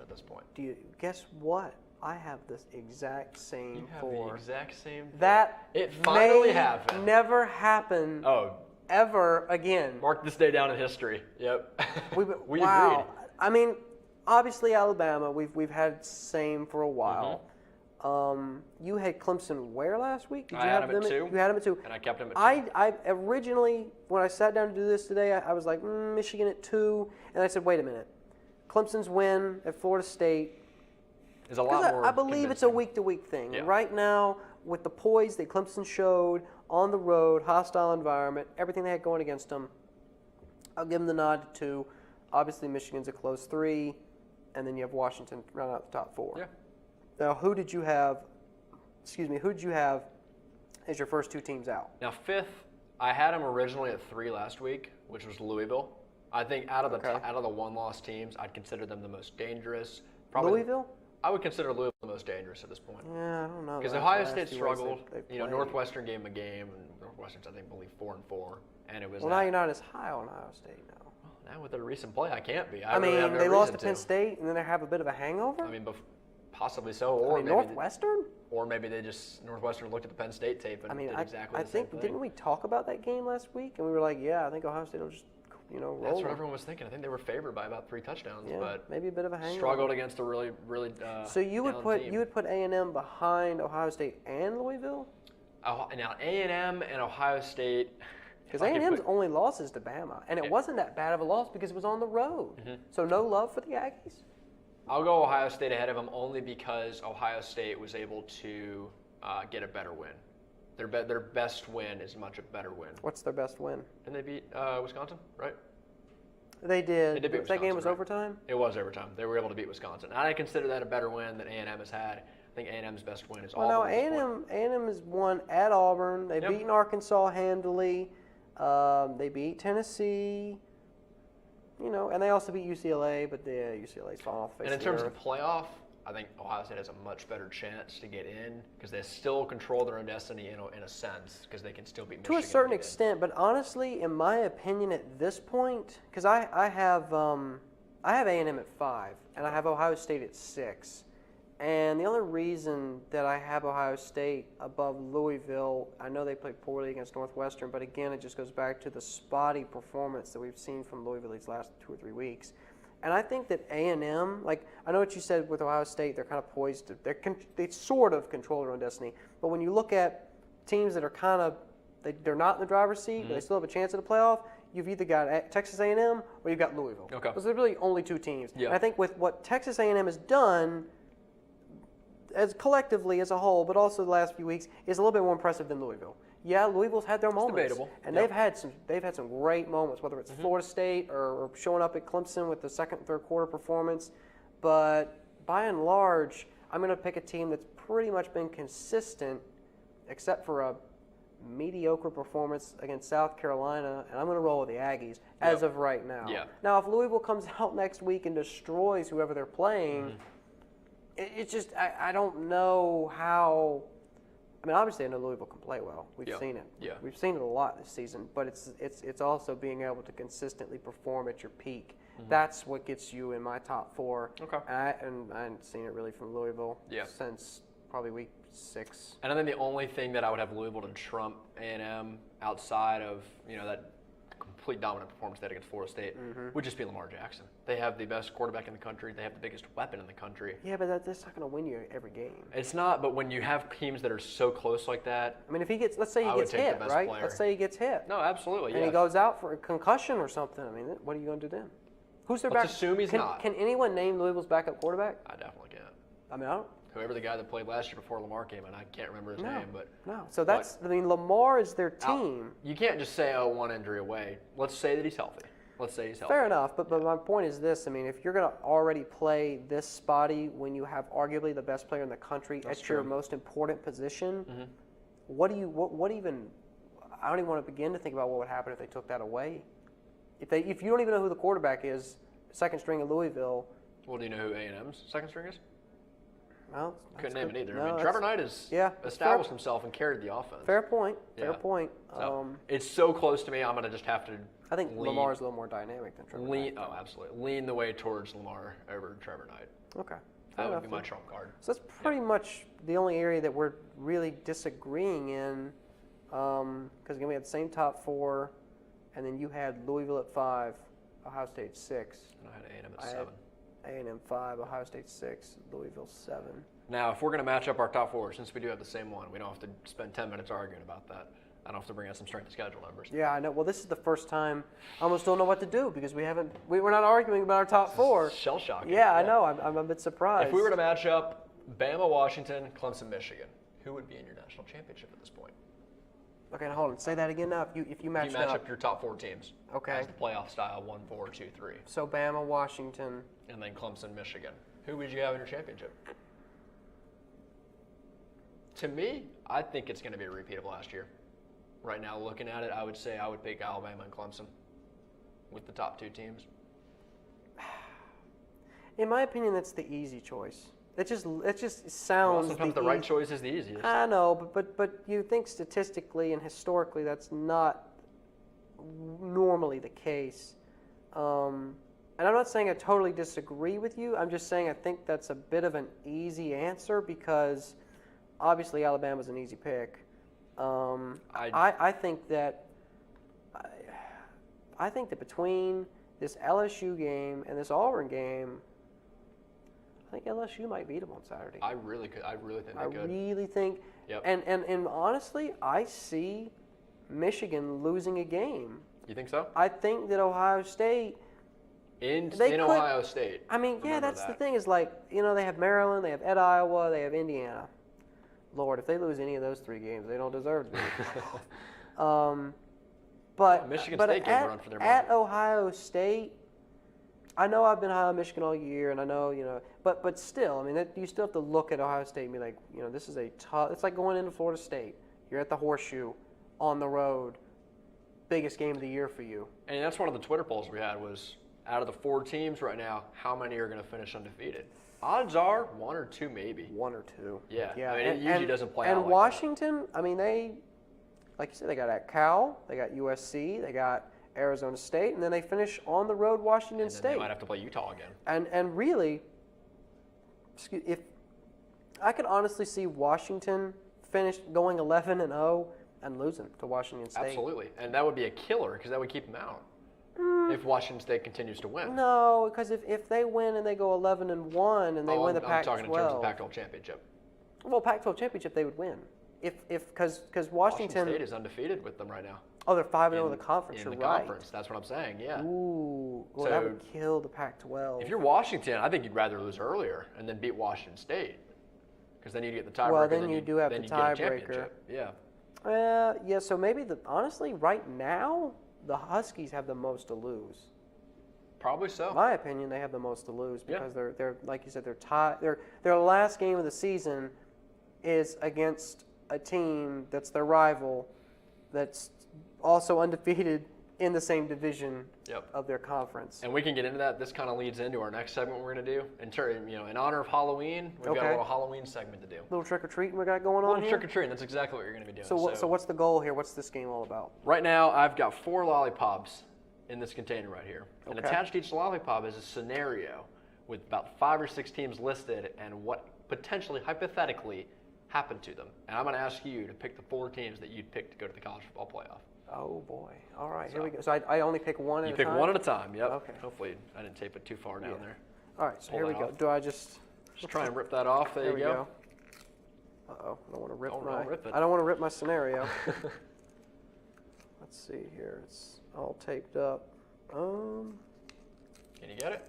at this point. Do you guess what? I have this exact same You have 4. the exact same thing. That it finally may happened. never happen ever again. Mark this day down in history. Yep. We wow. agreed. I mean, obviously Alabama, we've had same for a while. You had Clemson where last week? Did you had have them at 2. You had them at 2. And I kept them at 2. I originally, when I sat down to do this today, I was like, Michigan at 2. And I said, wait a minute. Clemson's win at Florida State is a lot more I believe it's a week-to-week thing. Yeah. Right now, with the poise that Clemson showed on the road, hostile environment, everything they had going against them, I'll give them the nod to 2. Obviously, Michigan's a close 3, and then you have Washington round out the top 4. Yeah. Now, who did you have as your first 2 teams out? Now, 5th, I had them originally at 3 last week, which was Louisville. I think out of the one-loss teams, I'd consider them the most dangerous. Louisville? I would consider Louisville the most dangerous at this point. Yeah, I don't know. Because Ohio State struggled. Northwestern gave them a game, and Northwestern's, I think, believe 4-4, and it was. Well, now you're not as high on Ohio State now. Well, now with their recent play, I can't be. I mean, they lost to Penn State, and then they have a bit of a hangover. I mean, possibly so, or maybe Northwestern. Or maybe Northwestern looked at the Penn State tape and did exactly the same thing. Didn't we talk about that game last week? And we were like, yeah, I think Ohio State will just, roll. That's what everyone was thinking. I think they were favored by about 3 touchdowns, but maybe a bit of a hangover. Struggled against a really, really. So you would put team. you would put A&M behind Ohio State and Louisville? Now A&M and Ohio State. Because A&M's only loss is to Bama, and it wasn't that bad of a loss because it was on the road. So no love for the Aggies. I'll go Ohio State ahead of them only because Ohio State was able to get a better win. Their best win is much a better win. What's their best win? Didn't they beat Wisconsin, right? They did. They did beat Wisconsin, that game was right? overtime? It was overtime. They were able to beat Wisconsin. I consider that a better win than A&M has had. I think A&M's best win is Auburn. Well, no, A&M has won at Auburn. They've beaten Arkansas handily. They beat Tennessee. And they also beat UCLA, but UCLA's fallen off the face And in of the terms earth. of playoff, I think Ohio State has a much better chance to get in because they still control their own destiny in a sense because they can still beat Michigan. To a certain extent, but honestly, in my opinion, at this point, because I have A&M at 5 and I have Ohio State at 6, and the only reason that I have Ohio State above Louisville, I know they played poorly against Northwestern, but again, it just goes back to the spotty performance that we've seen from Louisville these last 2 or 3 weeks. And I think that A&M, I know what you said with Ohio State, they're kind of poised they sort of control their own destiny. But when you look at teams that are they're not in the driver's seat, but they still have a chance at the playoff, you've either got Texas A&M or you've got Louisville. Okay. Those are really only 2 teams. Yeah. And I think with what Texas A&M has done, as collectively as a whole, but also the last few weeks, is a little bit more impressive than Louisville. Yeah, Louisville's had their moments, debatable. and they've had some great moments, whether it's Florida State or showing up at Clemson with the second and third quarter performance. But by and large, I'm going to pick a team that's pretty much been consistent, except for a mediocre performance against South Carolina, and I'm going to roll with the Aggies as of right now. Yeah. Now, if Louisville comes out next week and destroys whoever they're playing, it's just I don't know how. I mean, obviously, I know Louisville can play well. We've seen it. Yeah. We've seen it a lot this season. But it's also being able to consistently perform at your peak. That's what gets you in my top 4. Okay. And I haven't seen it really from Louisville since probably week 6. And I think the only thing that I would have Louisville to trump A&M outside of that complete dominant performance they had against Florida State would just be Lamar Jackson. They have the best quarterback in the country. They have the biggest weapon in the country. Yeah, but that's not going to win you every game. It's not, but when you have teams that are so close like that. I mean, if he gets, let's say he gets hit, right? Player. Let's say he gets hit. No, absolutely, and he goes out for a concussion or something. I mean, what are you going to do then? Who's their Let's assume he's not. Can anyone name Louisville's backup quarterback? I definitely can. I mean, I don't. Whoever the guy that played last year before Lamar came in, I can't remember his name, but no. So Lamar is their team. You can't just say, one injury away. Let's say that he's healthy. Let's say he's healthy. Fair enough, but my point is this. I mean, if you're going to already play this spotty when you have arguably the best player in the country at your most important position, what even? I don't even want to begin to think about what would happen if they took that away. If you don't even know who the quarterback is, second string of Louisville. Well, do you know who A&M's second string is? Well, Couldn't name it either. No, I mean, Trevor Knight has established himself and carried the offense. Fair point. Fair Yeah. point. So, it's so close to me. I'm gonna just have to. I think Lamar's a little more dynamic than Trevor Knight. Oh, absolutely. Lean the way towards Lamar over Trevor Knight. Okay. That would be my trump card. So that's pretty much the only area that we're really disagreeing in, because again we had the same top 4, and then you had Louisville at 5, Ohio State 6. And I had A&M at 7. A&M 5, Ohio State 6, Louisville 7. Now, if we're going to match up our top 4, since we do have the same one, we don't have to spend 10 minutes arguing about that. I don't have to bring out some strength of schedule numbers. Yeah, I know. Well, this is the first time I almost don't know what to do because we're not arguing about our top 4. Shell shocking. Yeah, I know. I'm a bit surprised. If we were to match up Bama, Washington, Clemson, Michigan, who would be in your national championship at this point? Okay, now hold on. Say that again now. If you match up your top 4 teams. Okay. As the playoff style, 1, 4, 2, 3. So Bama, Washington. And then Clemson, Michigan. Who would you have in your championship? To me, I think it's going to be a repeat of last year. Right now, looking at it, I would say I would pick Alabama and Clemson with the top 2 teams. In my opinion, that's the easy choice. It just sounds. Well, sometimes the right choice is the easiest. I know, but you think statistically and historically that's not normally the case. And I'm not saying I totally disagree with you. I'm just saying I think that's a bit of an easy answer because obviously Alabama's an easy pick. I think that between this LSU game and this Auburn game, I think LSU might beat them on Saturday. I really think they could. I really think. Yep. And honestly, I see Michigan losing a game. You think so? I think that Ohio State. In Ohio State. I mean, yeah, that's the thing is like, they have Maryland, they have Iowa, they have Indiana. Lord, if they lose any of those 3 games, they don't deserve to be. But Michigan State gave a run for their money. At Ohio State, I know I've been high on Michigan all year, and I know, but still, I mean, you still have to look at Ohio State and be like, this is a tough. It's like going into Florida State. You're at the Horseshoe, on the road, biggest game of the year for you. And that's one of the Twitter polls we had was, out of the 4 teams right now, how many are going to finish undefeated? Odds are 1 or 2 maybe. 1 or 2. Yeah. I mean, it usually doesn't play out like Washington, that. I mean, they, like you said, they got at Cal, they got USC, they got Arizona State, and then they finish on the road Washington State. They might have to play Utah again. And really, if I could honestly see Washington finish going 11-0 and losing to Washington State. Absolutely, and that would be a killer because that would keep them out. If Washington State continues to win. No, because if they win and they go 11-1 and they win the Pac-12. I'm talking in terms of Pac-12 championship. Well, Pac-12 championship they would win. Because Washington State is undefeated with them right now. Oh, they're 5-0 in the conference. In you're the right. conference, that's what I'm saying. Yeah. Ooh, well, So that would kill the Pac-12. If you're Washington, I think you'd rather lose earlier and then beat Washington State, because then you get the tiebreaker. Well, then you do have the tiebreaker. Yeah. Yeah. So maybe honestly, right now, the Huskies have the most to lose. Probably so. In my opinion, they have the most to lose because they're like you said, they're tied. Their last game of the season is against a team that's their rival, that's also undefeated in the same division of their conference. And we can get into that. This kind of leads into our next segment we're going to do. In honor of Halloween, we've got a little Halloween segment to do. Little trick-or-treating we got going on here? Trick-or-treating, that's exactly what you're going to be doing. So what's the goal here? What's this game all about? Right now, I've got 4 lollipops in this container right here. And attached to each lollipop is a scenario with about 5 or 6 teams listed and what potentially, hypothetically, happened to them. And I'm going to ask you to pick the 4 teams that you'd pick to go to the college football playoff. Oh, boy. All right, here we go. So I only pick one at a time? You pick one at a time, yep. Okay. Hopefully I didn't tape it too far down there. All right, so here we go. Do I just try and rip that off? There you go. Uh-oh, I don't want to rip it. I don't want to rip my scenario. Let's see here. It's all taped up. Can you get it?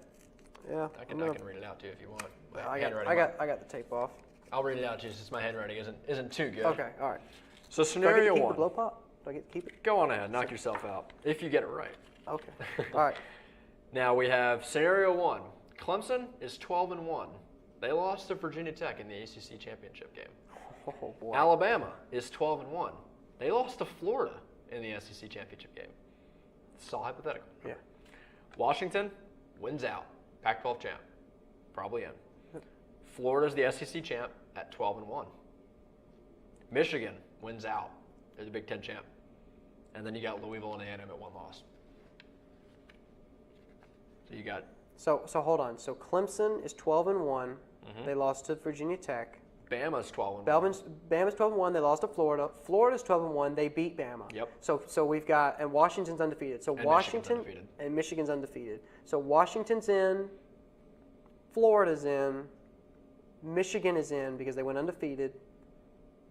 Yeah. I can read it out too if you want. I got the tape off. I'll read it out too since my handwriting isn't too good. Okay, all right. So scenario do I get to keep 1. the blow pop? Do I get to keep it? Go on ahead, knock yourself out if you get it right. Okay. All right. Now we have scenario 1. Clemson is 12-1. They lost to Virginia Tech in the ACC championship game. Oh boy. Alabama is 12-1. They lost to Florida in the SEC championship game. It's all hypothetical. Yeah. Washington wins out. Pac-12 champ. Probably in. Florida's the SEC champ at 12-1. Michigan wins out. They're the Big Ten champ. And then you got Louisville and A&M at 1 loss. So you got. So hold on. So Clemson is 12-1. They lost to Virginia Tech. Bama's 12-1. Bama's 12-1. They lost to Florida. Florida's 12-1. They beat Bama. Yep. So we've got, and Washington's undefeated. So And Washington Michigan's undefeated. and Michigan's undefeated. So Washington's in. Florida's in. Michigan is in because they went undefeated.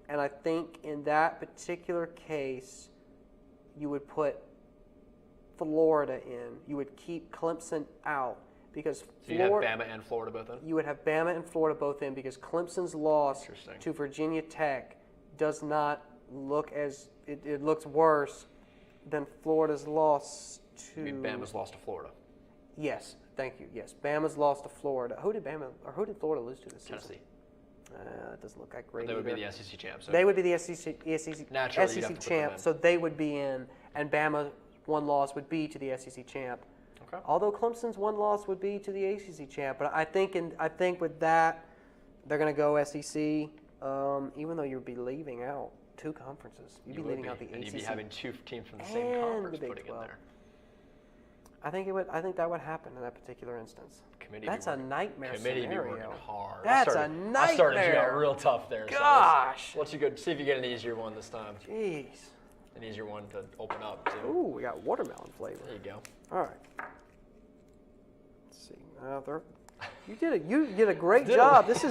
And I think in that particular case, you would put Florida in. You would keep Clemson out because So you have Bama and Florida both in? you would have Bama and Florida both in because Clemson's loss Interesting. to Virginia Tech does not look as it looks worse than Florida's loss to. I mean, Bama's lost to Florida. Yes, thank you. Yes, Bama's lost to Florida. Who did Florida lose to this season? Tennessee. It doesn't look that great. They would either. be the SEC champs. So They would be the SEC Naturally, you'd have to put them champ, in. so they would be in, and Bama's one loss would be to the SEC champ. Okay. Although Clemson's one loss would be to the ACC champ, but I think with that they're going to go SEC. Even though you'd be leaving out 2 conferences, you'd be leaving out the and ACC. you'd be having 2 teams from the same and conference the Big putting in 12. there. I think that would happen in that particular instance. Committee That's be a working- nightmare Committee scenario. be working hard. That's I a started you out nightmare. real tough there. Gosh. So let's you go see if you get an easier one this time. Jeez. An easier one to open up too. Ooh, we got watermelon flavor. There you go. All right. Let's see. You did a great job. This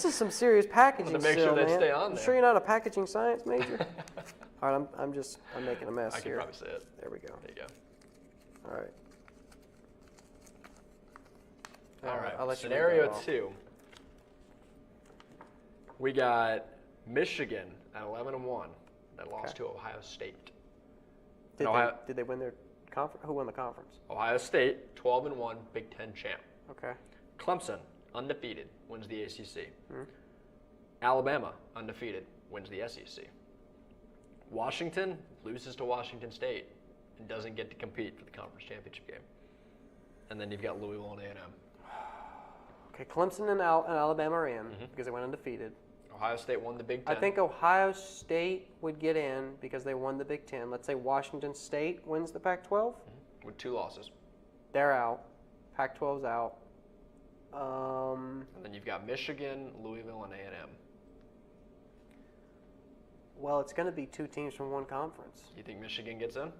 is some serious packaging. To make sure still, they man. stay on You there. sure you're not a packaging science major? All right, I'm making a mess I can here. probably say it. There we go. There you go. All right. All right. I'll let you Scenario read that off. 2. We got Michigan at 11-1 that lost to Ohio State. Did they win their conference? Who won the conference? Ohio State 12-1 Big Ten champ. Okay. Clemson undefeated wins the ACC. Mm-hmm. Alabama undefeated wins the SEC. Washington loses to Washington State and doesn't get to compete for the conference championship game. And then you've got Louisville and A&M. Okay, Clemson and Alabama are in because they went undefeated. Ohio State won the Big Ten. I think Ohio State would get in because they won the Big Ten. Let's say Washington State wins the Pac-12. with 2 losses. They're out. Pac-12's out. And then you've got Michigan, Louisville, and A&M. Well, it's going to be 2 teams from one conference. You think Michigan gets in?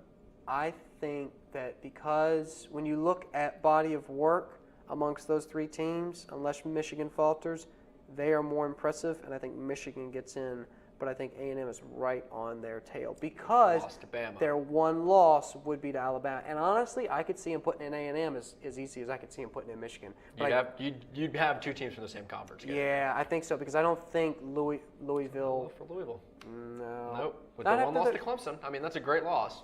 I think that because when you look at body of work amongst those 3 teams, unless Michigan falters, they are more impressive, and I think Michigan gets in. But I think A&M is right on their tail because Lost to Bama. their one loss would be to Alabama. And honestly, I could see them putting in A&M as easy as I could see them putting in Michigan. But You'd have 2 teams from the same conference. yeah, I think so because I don't think Louisville. For Louisville. No. Nope. With Not the one after loss to Clemson. I mean, that's a great loss.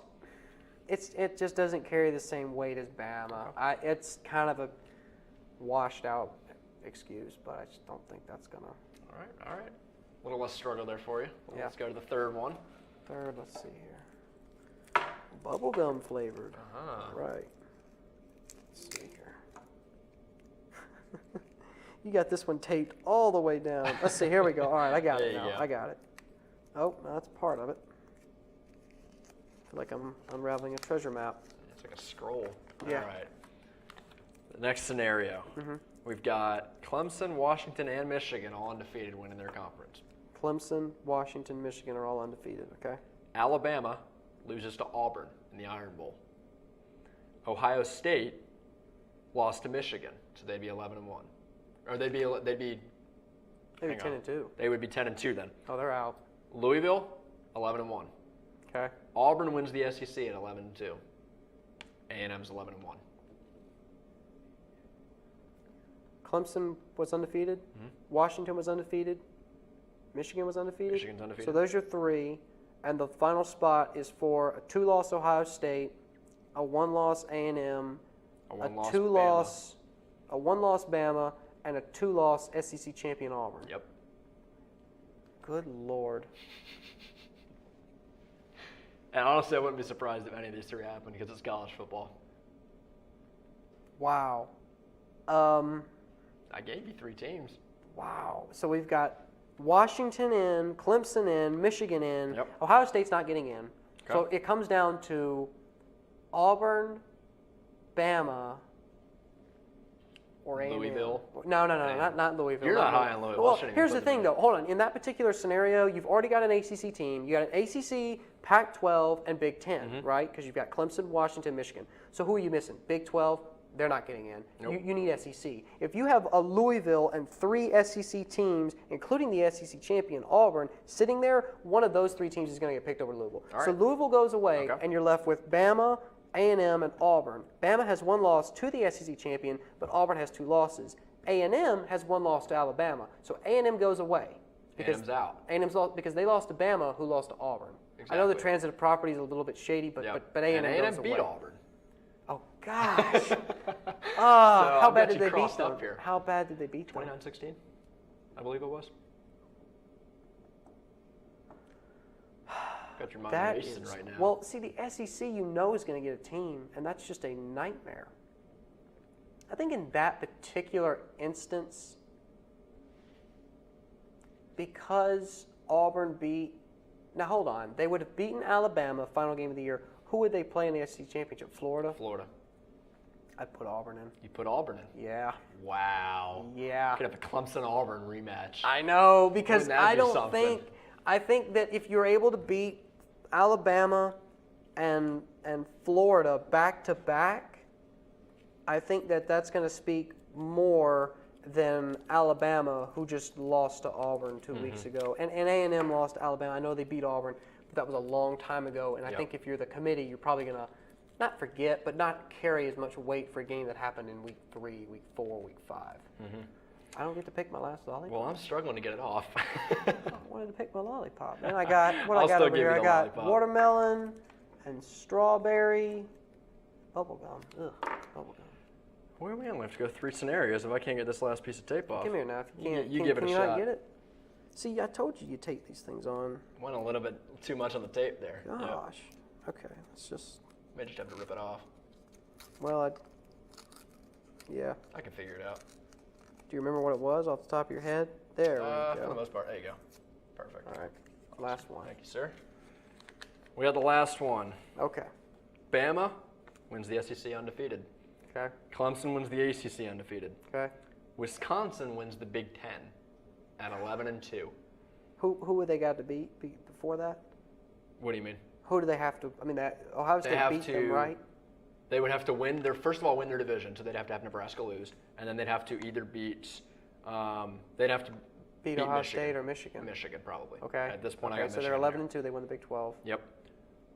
It just doesn't carry the same weight as Bama. It's kind of a washed out excuse, but I just don't think that's gonna. All right. A little less struggle there for you. Well, Yeah. Let's go to the third one. Third, let's see here. Bubblegum flavored. Uh-huh. Right. Let's see here. You got this one taped all the way down. Let's see. Here we go. All right, I got There it you now. go. I got it. Oh, no, that's part of it. I feel like I'm unraveling a treasure map. It's like a scroll. Yeah. All right. The next scenario. We've got Clemson, Washington, and Michigan all undefeated winning their conference. Clemson, Washington, Michigan are all undefeated. Okay. Alabama loses to Auburn in the Iron Bowl. Ohio State lost to Michigan, so they'd be 11-1. Or they'd be Maybe hang 10 on. and 2. They would be 10-2 then. Oh, they're out. Louisville 11-1. Okay. Auburn wins the SEC at 11-2. A&M's 11-1. Clemson was undefeated. Washington was undefeated. Michigan was undefeated. Michigan's undefeated. So those are 3. And the final spot is for a 2-loss Ohio State, a 1-loss A&M, A a 1-loss 2-loss, a 1-loss Bama, and a 2-loss SEC champion Auburn. Yep. Good Lord. And honestly, I wouldn't be surprised if any of these 3 happen because it's college football. Wow. I gave you 3 teams. Wow. So we've got Washington in, Clemson in, Michigan in. Yep. Ohio State's not getting in. Okay. So it comes down to Auburn, Bama, or A&M. Louisville? No, not Louisville. You're not high on Louisville. Well, I shouldn't even here's put the them thing, in. though. Hold on. In that particular scenario, you've already got an ACC team. You got an ACC, Pac-12, and Big Ten, right? Because you've got Clemson, Washington, Michigan. So who are you missing? Big 12. They're not getting in. Nope. You need SEC. If you have a Louisville and 3 SEC teams, including the SEC champion Auburn, sitting there, one of those 3 teams is going to get picked over Louisville. All So right. Louisville goes away, Okay. and you're left with Bama, A&M, and Auburn. Bama has 1 loss to the SEC champion, but Auburn has 2 losses. A&M has 1 loss to Alabama. So A&M goes away. A&M's out. A&M's lost because they lost to Bama, who lost to Auburn. I know the Exactly. transitive property is a little bit shady, but Yep. but A&M and goes A&M beat away. Auburn. Oh gosh! So How I've bad got did you they beat crossed them? up here. How bad did they beat them? 29-16, I believe it was. Got your mind That racing is right now. well. See, the SEC is going to get a team, and that's just a nightmare. I think in that particular instance, because Auburn beat. Now hold on, they would have beaten Alabama final game of the year. Who would they play in the SEC championship? Florida. Florida. I'd put Auburn in. You put Auburn in. Yeah. Wow. Yeah. Could have a Clemson-Auburn rematch. I know, because Wouldn't that I be don't something? I think that if you're able to beat Alabama and Florida back to back, I think that that's going to speak more than Alabama, who just lost to Auburn 2 weeks ago, and A&M lost to Alabama. I know they beat Auburn, but that was a long time ago. And I Yep. think if you're the committee, you're probably going to not forget, but not carry as much weight for a game that happened in week 3, week 4, week 5. I don't get to pick my last lollipop. Well, I'm struggling to get it off. I wanted to pick my lollipop. Then I got what I'll I got still over give here. you I the got lollipop. watermelon and strawberry bubblegum. Ugh, bubblegum. Where are we on? We have to go 3 scenarios if I can't get this last piece of tape off. Come here now. If you can't, You can, give it can a you shot. not get it? See, I told you take these things on. Went a little bit too much on the tape there. Yep. Gosh. Okay, let's just. May just have to rip it off. Well, yeah. I can figure it out. Do you remember what it was off the top of your head? There we For the go. most part, there you go. Perfect. All right, last one. Thank you, sir. We got the last one. Okay. Bama wins the SEC undefeated. Okay. Clemson wins the ACC undefeated. Okay. Wisconsin wins the Big Ten at 11-2. Who would they got to beat before that? What do you mean? Who do they have to? I mean, that Ohio They State have beat them, to- right? They would have to win their first of all win their division, so they'd have to have Nebraska lose, and then they'd have to either beat they'd have to Beat Ohio State or Michigan. Michigan probably. Okay. At this point, I okay, got so Michigan they're 11 here. and 2. They win the Big 12. Yep.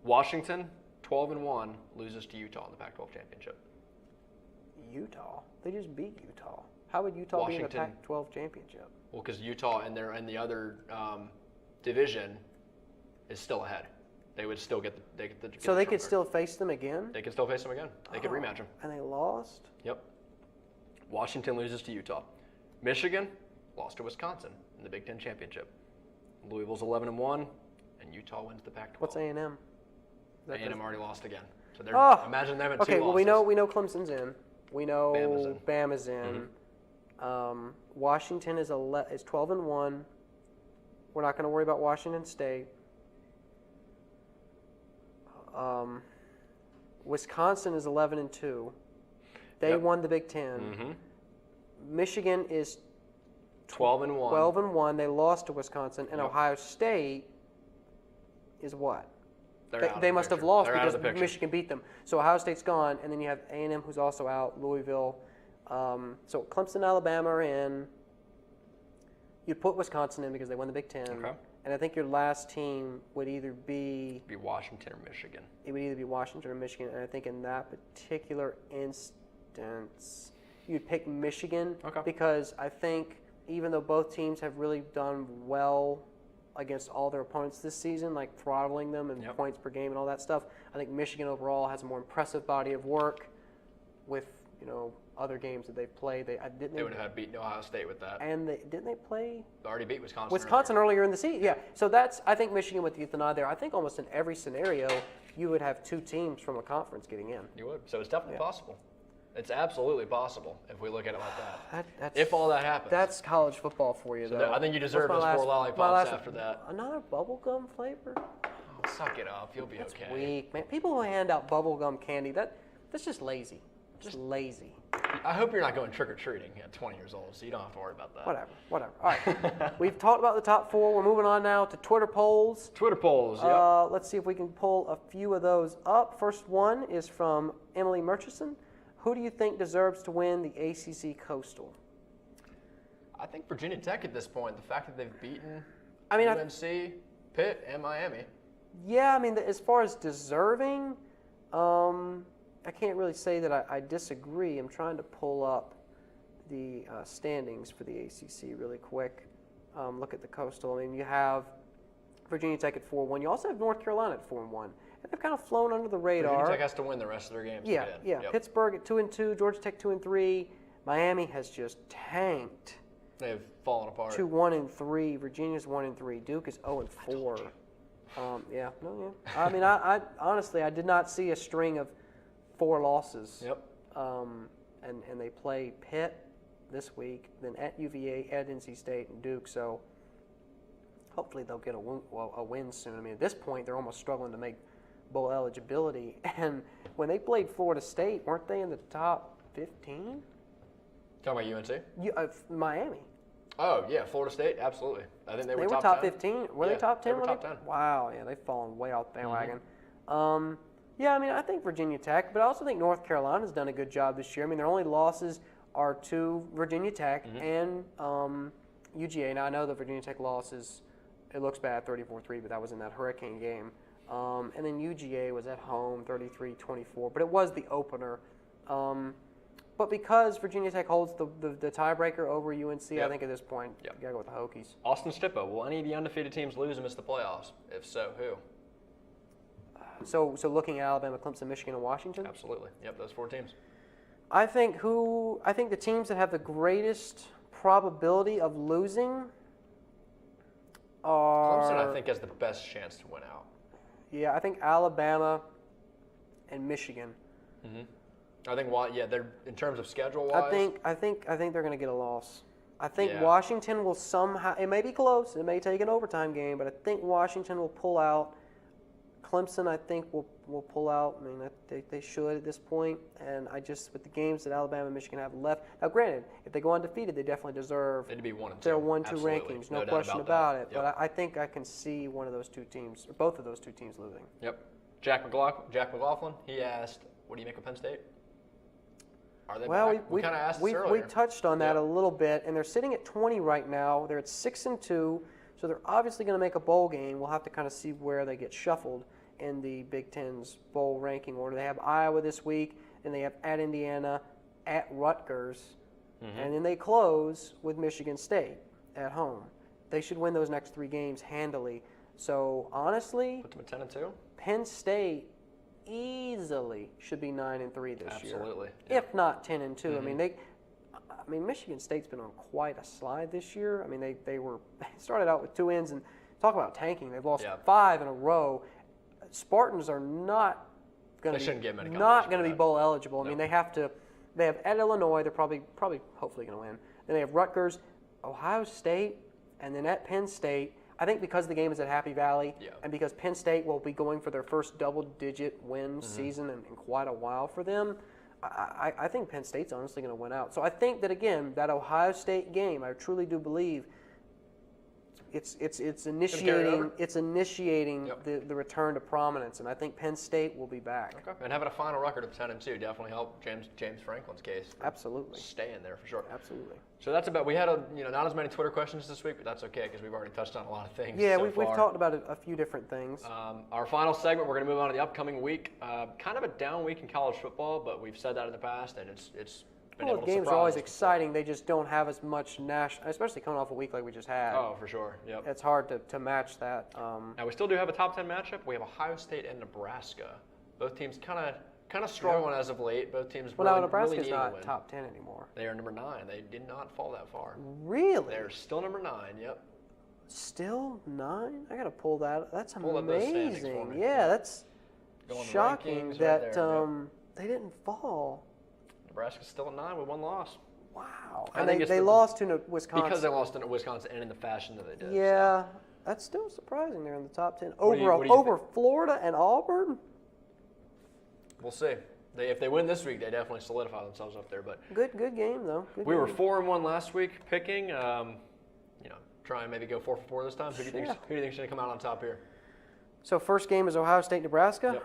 Washington 12-1 loses to Utah in the Pac-12 championship. Utah. They just beat Utah. How would Utah be in the Washington. Pac-12 championship? Well, because Utah and the other division is still ahead. They would still get the So they could trophy. still face them again? They could still face them again. They could rematch them. And they lost? Yep. Washington loses to Utah. Michigan lost to Wisconsin in the Big Ten championship. Louisville's 11-1, and Utah wins the Pac-12. What's A&M? A&M already lost again. So they're imagine them at Okay, 2 well, losses. we know Clemson's in. We know Bama's in. Washington is 12-1. We're not going to worry about Washington State. Wisconsin is 11-2. They Yep. won the Big Ten. Mm-hmm. Michigan is 12-1. 12-1. They lost to Wisconsin, and Yep. Ohio State is what? They're They, out of they the must have picture. lost They're out of because the picture. Michigan beat them. So Ohio State's gone, and then you have A&M who's also out, Louisville. So Clemson, Alabama are in. You'd put Wisconsin in because they won the Big Ten. Okay. And I think your last team would either be Washington or Michigan. Washington or Michigan. And I think in that particular instance, you'd pick Michigan Okay. because I think even though both teams have really done well against all their opponents this season, like throttling them and Yep. points per game and all that stuff, I think Michigan overall has a more impressive body of work with other games that they've played. They They would have beaten Ohio State with that. and didn't they play They already beat Wisconsin. Wisconsin earlier in the season? Yeah. So I think Michigan would get the nod there. I think almost in every scenario you would have 2 teams from a conference getting in. You would. So it's definitely possible. It's absolutely possible if we look at it like that. That's, if all that happens. That's college football for you, So though. I think you deserve those 4 lollipops after that. Another bubblegum flavor? Oh, suck it up. You'll be That's okay. weak, man. People who hand out bubblegum candy, that's just lazy. Just lazy. I hope you're not going trick-or-treating at 20 years old, so you don't have to worry about that. Whatever. All right. We've talked about the top 4. We're moving on now to Twitter polls. Twitter polls, yeah. Let's see if we can pull a few of those up. First one is from Emily Murchison. Who do you think deserves to win the ACC Coastal? I think Virginia Tech at this point, the fact that they've beaten UNC, Pitt, and Miami. Yeah, I mean, as far as deserving, I can't really say that I disagree. I'm trying to pull up the standings for the ACC really quick. Look at the Coastal. I mean, you have Virginia Tech at 4-1. You also have North Carolina at 4-1. And they've kind of flown under the radar. Virginia Tech has to win the rest of their games. Yeah. Yep. Pittsburgh at 2-2. Georgia Tech 2-3. Miami has just tanked. They've fallen apart. 1-3. Virginia's 1-3. Duke is 0-4. I mean, I honestly, I did not see a string of 4 losses. Yep. And they play Pitt this week, then at UVA, at NC State, and Duke. So hopefully they'll get a win soon. I mean, at this point, they're almost struggling to make bowl eligibility. And when they played Florida State, weren't they in the top 15? Talking about UNC? Miami. Oh, yeah, Florida State, absolutely. I think they were top 10. 15. Were they top 10? They were top 10. Wow, yeah, they've fallen way off the bandwagon. Yeah, I mean, I think Virginia Tech, but I also think North Carolina's done a good job this year. I mean, their only losses are to Virginia Tech and UGA. Now, I know the Virginia Tech losses, it looks bad, 34-3, but that was in that Hurricane game. And then UGA was at home, 33-24, but it was the opener. But because Virginia Tech holds the tiebreaker over UNC, I think at this point, you got to go with the Hokies. Austin Stippo, will any of the undefeated teams lose and miss the playoffs? If so, who? So looking at Alabama, Clemson, Michigan, and Washington? Absolutely. Yep, those 4 teams. I think the teams that have the greatest probability of losing are... Clemson, I think, has the best chance to win out. Yeah, I think Alabama and Michigan. I think, they're in terms of schedule-wise. I think they're going to get a loss. I think Washington will somehow. It may be close. It may take an overtime game, but I think Washington will pull out. Clemson, I think, will pull out. I mean, they should at this point. And with the games that Alabama and Michigan have left. Now, granted, if they go undefeated, they definitely deserve to be 1 and 2. their 1-2 rankings. No question about it. Yep. But I think I can see one of those 2 teams, or both of those 2 teams, losing. Yep. Jack McLaughlin, he asked, what do you make of Penn State? Are they back? We kind of asked this earlier. We touched on that a little bit, and they're sitting at 20 right now. They're at 6-2, so they're obviously going to make a bowl game. We'll have to kind of see where they get shuffled in the Big Ten's bowl ranking order. They have Iowa this week, and they have at Indiana, at Rutgers, and then they close with Michigan State at home. They should win those next 3 games handily. So honestly, put them at 10-2. Penn State easily should be 9-3 this year. Absolutely. If not 10-2. I mean, Michigan State's been on quite a slide this year. I mean, they started out with 2 wins, and talk about tanking. They've lost 5 in a row. Spartans are not going to be bowl eligible. I mean, they have at Illinois. They're probably hopefully going to win. Then they have Rutgers, Ohio State, and then at Penn State. I think because the game is at Happy Valley, and because Penn State will be going for their first double-digit win season in quite a while for them, I think Penn State's honestly going to win out. So I think that, again, that Ohio State game, I truly do believe it's initiating the return to prominence, and I think Penn State will be back. Okay. And having a final record of 10-2 definitely helped James Franklin's case. Absolutely. Stay in there for sure. Absolutely. So that's about. We had not as many Twitter questions this week, but that's okay because we've already touched on a lot of things. Yeah, we've talked about a few different things. Our final segment, we're going to move on to the upcoming week. Kind of a down week in college football, but we've said that in the past, and it's. Well, the games are always exciting. They just don't have as much national, especially coming off a week like we just had. Oh, for sure. Yep. It's hard to match that. Now we still do have a top 10 matchup. We have Ohio State and Nebraska. Both teams kind of struggling as of late. Both teams Nebraska's really not top 10 anymore. They are number 9. They did not fall that far. Really? They're still number 9. Yep. Still 9? I gotta pull that. That's pull amazing. Yeah, that's shocking that they didn't fall. Nebraska's still at 9 with 1 loss. Wow. I And think they lost to Wisconsin. Because they lost to Wisconsin and in the fashion that they did. Yeah, So. that's still surprising. They're in the top 10 What do you over think? Florida and Auburn. We'll see. If they win this week, they definitely solidify themselves up there. But Good game though. Good we were game. 4-1 last week picking. Try and maybe go 4 for 4 this time. Who do you think's going to come out on top here? So first game is Ohio State, Nebraska. Yep.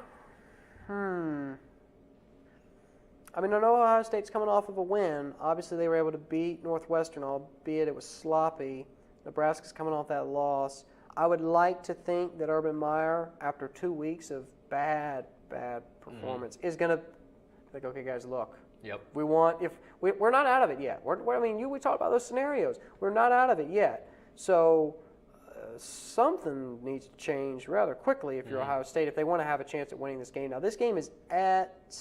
I mean, I know Ohio State's coming off of a win. Obviously, they were able to beat Northwestern, albeit it was sloppy. Nebraska's coming off that loss. I would like to think that Urban Meyer, after 2 weeks of bad performance, is going to think, okay, guys, look. Yep. We're not out of it yet. We talked about those scenarios. We're not out of it yet. So something needs to change rather quickly if you're Ohio State if they want to have a chance at winning this game. Now, this game is at.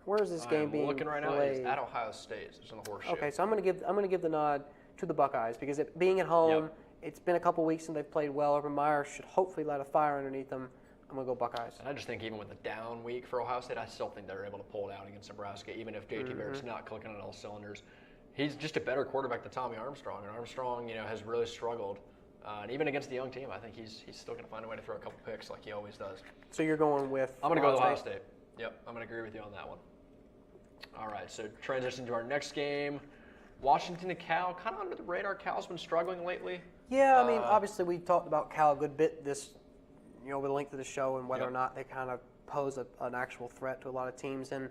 Where is this game being looking right now. played? It's at Ohio State. It's in the Horseshoe. Okay, so I'm going to give the nod to the Buckeyes because being at home, it's been a couple weeks since they've played well. Urban Meyer should hopefully light a fire underneath them. I'm going to go Buckeyes. And I just think even with the down week for Ohio State, I still think they're able to pull it out against Nebraska, even if JT Barrett's not clicking on all cylinders. He's just a better quarterback than Tommy Armstrong, and Armstrong, has really struggled. And even against the young team, I think he's still going to find a way to throw a couple picks like he always does. So you're going with I'm going to go with Ohio State. Yep, I'm going to agree with you on that one. All right, so transition to our next game. Washington and Cal, kind of under the radar. Cal's been struggling lately. Yeah, I mean, obviously we talked about Cal a good bit this, over the length of the show and whether or not they kind of pose an actual threat to a lot of teams. And,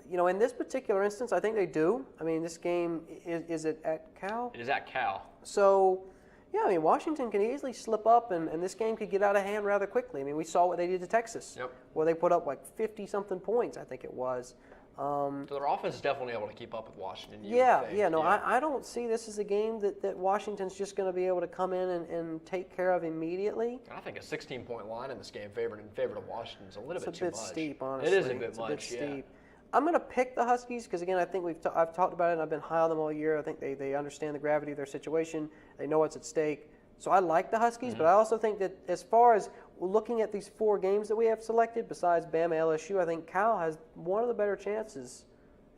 in this particular instance, I think they do. I mean, this game, is it at Cal? It is at Cal. So, yeah, I mean, Washington can easily slip up, and this game could get out of hand rather quickly. I mean, we saw what they did to Texas, where they put up like 50-something points, I think it was. So their offense is definitely able to keep up with Washington. I don't see this as a game that Washington's just going to be able to come in and take care of immediately. And I think a 16-point line in this game in favor of Washington is a little bit too much. It's a bit steep, honestly. It is a bit much, a bit steep. I'm going to pick the Huskies because, again, I think I've talked about it and I've been high on them all year. I think they understand the gravity of their situation. They know what's at stake. So I like the Huskies, but I also think that as far as looking at these 4 games that we have selected, besides Bama, LSU, I think Cal has one of the better chances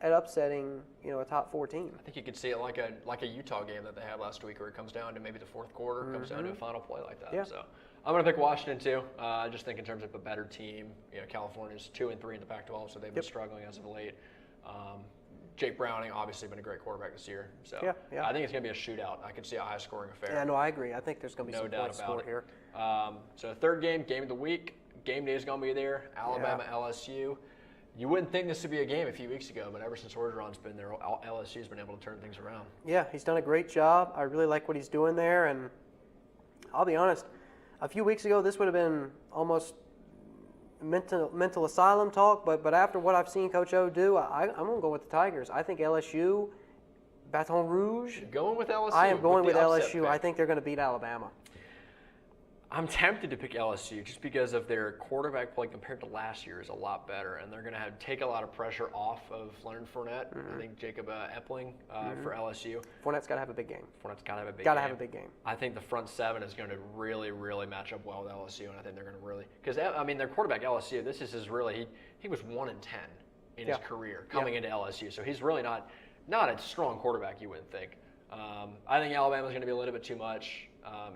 at upsetting, a top 4 team. I think you could see it like a Utah game that they had last week, where it comes down to maybe the fourth quarter, comes down to a final play like that. Yeah. So I'm going to pick Washington too. I just think in terms of a better team, California's 2-3 in the Pac-12, so they've been struggling as of late. Jake Browning obviously been a great quarterback this year, so I think it's going to be a shootout. I could see a high-scoring affair. Yeah, no, I agree. I think there's going to be some points scored here. So third game of the week. Game day is going to be there. Alabama, LSU. You wouldn't think this would be a game a few weeks ago, but ever since Orgeron's been there, LSU's been able to turn things around. Yeah, he's done a great job. I really like what he's doing there, and I'll be honest, a few weeks ago this would have been almost mental asylum talk, but after what I've seen Coach O do, I'm going to go with the Tigers. I think LSU, Baton Rouge. You're going with LSU? I am going with LSU. Pick. I think they're going to beat Alabama. I'm tempted to pick LSU just because of their quarterback play compared to last year is a lot better, and they're going to take a lot of pressure off of Leonard Fournette. I think Jacob Epling for LSU. Fournette's got to have a big game. Got to have a big game. I think the front 7 is going to really, really match up well with LSU, and I think they're going to really – because, their quarterback, LSU, this is his really – he was 1-10 in his career coming into LSU, so he's really not a strong quarterback, you wouldn't think. I think Alabama's going to be a little bit too much.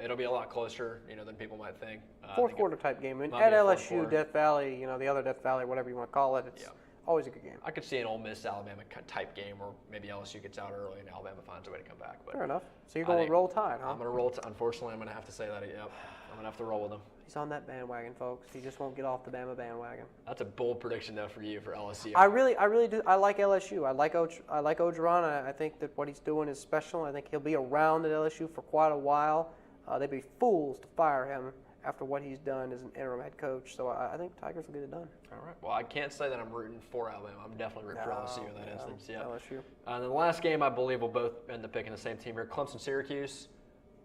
It'll be a lot closer, than people might think. Fourth quarter type game. At LSU, Death Valley, the other Death Valley, whatever you want to call it, it's always a good game. I could see an Ole Miss Alabama type game where maybe LSU gets out early and Alabama finds a way to come back. But fair enough. So you're going to roll Tide, huh? I'm going to roll. Unfortunately, I'm going to have to say that. Yep. I'm going to have to roll with them. He's on that bandwagon, folks. He just won't get off the Bama bandwagon. That's a bold prediction, though, for you for LSU. I really do. I like LSU. I like Orgeron. I think that what he's doing is special. I think he'll be around at LSU for quite a while. They'd be fools to fire him after what he's done as an interim head coach. So I think Tigers will get it done. All right. Well, I can't say that I'm rooting for Alabama. I'm definitely rooting for LSU in that instance. Yeah. LSU. And then the last game, I believe we'll both end up picking the same team here, Clemson-Syracuse.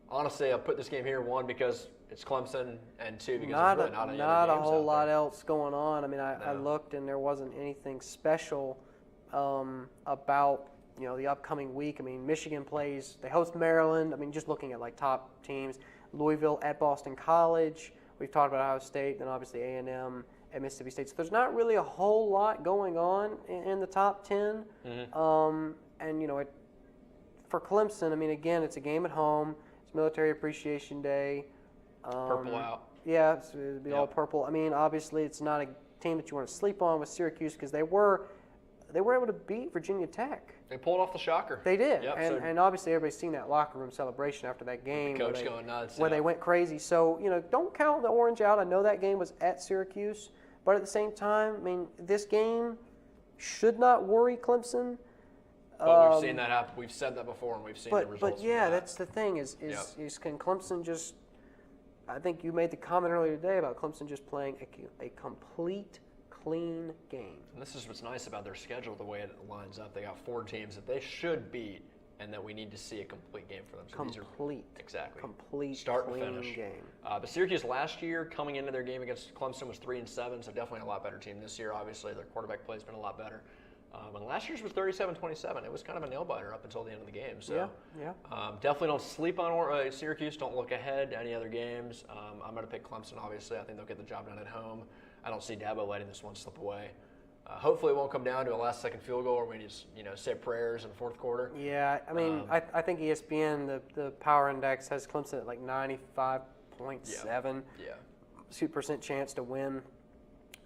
Honestly, I'll put this game here, 1, because it's Clemson, and 2, because there's really not a whole lot else going on. I mean, I looked, and there wasn't anything special about the upcoming week. I mean, Michigan they host Maryland. I mean, just looking at like top teams, Louisville at Boston College. We've talked about Ohio State, then obviously A&M at Mississippi State. So there's not really a whole lot going on in the top 10. And, you know, for Clemson, I mean, again, it's a game at home. It's Military Appreciation Day. Purple out. Yeah, so it'd be all purple. I mean, obviously, it's not a team that you want to sleep on with Syracuse because they were able to beat Virginia Tech. They pulled off the shocker. They did, Yep, and obviously everybody's seen that locker room celebration after that game. The coach going nuts. Where they went crazy. So, you know, don't count the orange out. I know that game was at Syracuse, but at the same time, I mean, this game should not worry Clemson. But we've seen that happen. We've said that before, and we've seen the results. But yeah, that's the thing is can Clemson just? I think you made the comment earlier today about Clemson just playing a complete, clean game. And this is what's nice about their schedule, the way it lines up. They got 4 teams that they should beat, and that we need to see a complete game for them. So Complete. Exactly. Complete, start clean and finish game. But Syracuse last year, coming into their game against Clemson, was 3-7, so definitely a lot better team this year. Obviously, their quarterback play has been a lot better. And last year's was 37-27. It was kind of a nail-biter up until the end of the game. So definitely don't sleep on Syracuse. Don't look ahead to any other games. I'm going to pick Clemson, obviously. I think they'll get the job done at home. I don't see Dabo letting this one slip away. Hopefully it won't come down to a last-second field goal or we just say prayers in the fourth quarter. Yeah, I mean, I think ESPN, the power index, has Clemson at like 95.7 % chance to win.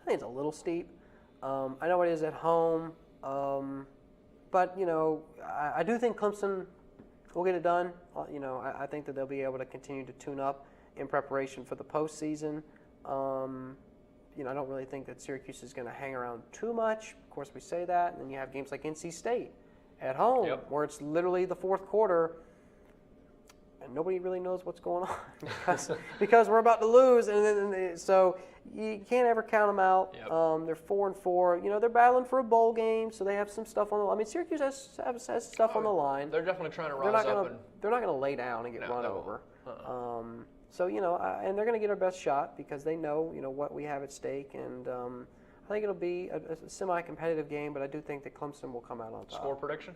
I think it's a little steep. I know it is at home. But, you know, I do think Clemson will get it done. You know, I think that they'll be able to continue to tune up in preparation for the postseason. You know, I don't really think that Syracuse is going to hang around too much. Of course, we say that. And then you have games like NC State at home where it's literally the fourth quarter and nobody really knows what's going on because we're about to lose. And so you can't ever count them out. They're 4-4. You know, they're battling for a bowl game, so they have some stuff on the line. I mean, Syracuse has stuff on the line. They're definitely trying to rise up. They're not going to lay down and get run over. So, you know, and they're going to get our best shot because they know, you know, what we have at stake. And I think it'll be a semi-competitive game, but I do think that Clemson will come out on top. Score prediction?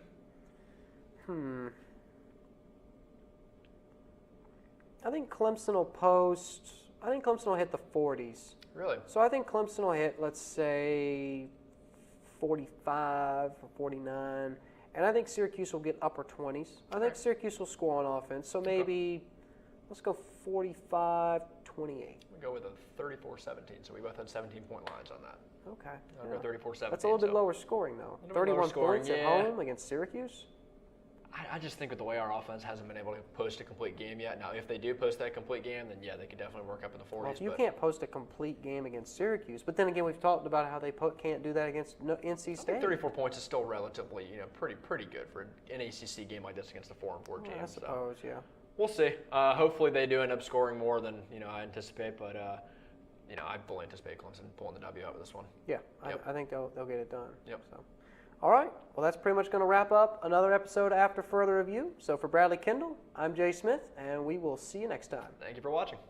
I think Clemson will hit the 40s. Really? So I think Clemson will hit, let's say, 45 or 49. And I think Syracuse will get upper 20s. I think Syracuse will score on offense. So maybe, let's go 45-28. We go with a 34-17. So we both had 17-point lines on that. Okay. I'll go 34-17. That's a little bit lower scoring, though. 31 points at home against Syracuse? I just think with the way our offense hasn't been able to post a complete game yet. Now, if they do post that complete game, then yeah, they could definitely work up in the 40s. Well, if you can't post a complete game against Syracuse, but then again, we've talked about how they can't do that against NC State. I think 34 points is still relatively, pretty good for an ACC game like this against a 4-4 team. I suppose, yeah. We'll see. Hopefully, they do end up scoring more than I anticipate, but I fully anticipate Clemson pulling the W out of this one. Yeah, I think they'll get it done. Yep. So. All right. Well, that's pretty much going to wrap up another episode After Further Review. So for Bradley Kendall, I'm Jay Smith, and we will see you next time. Thank you for watching.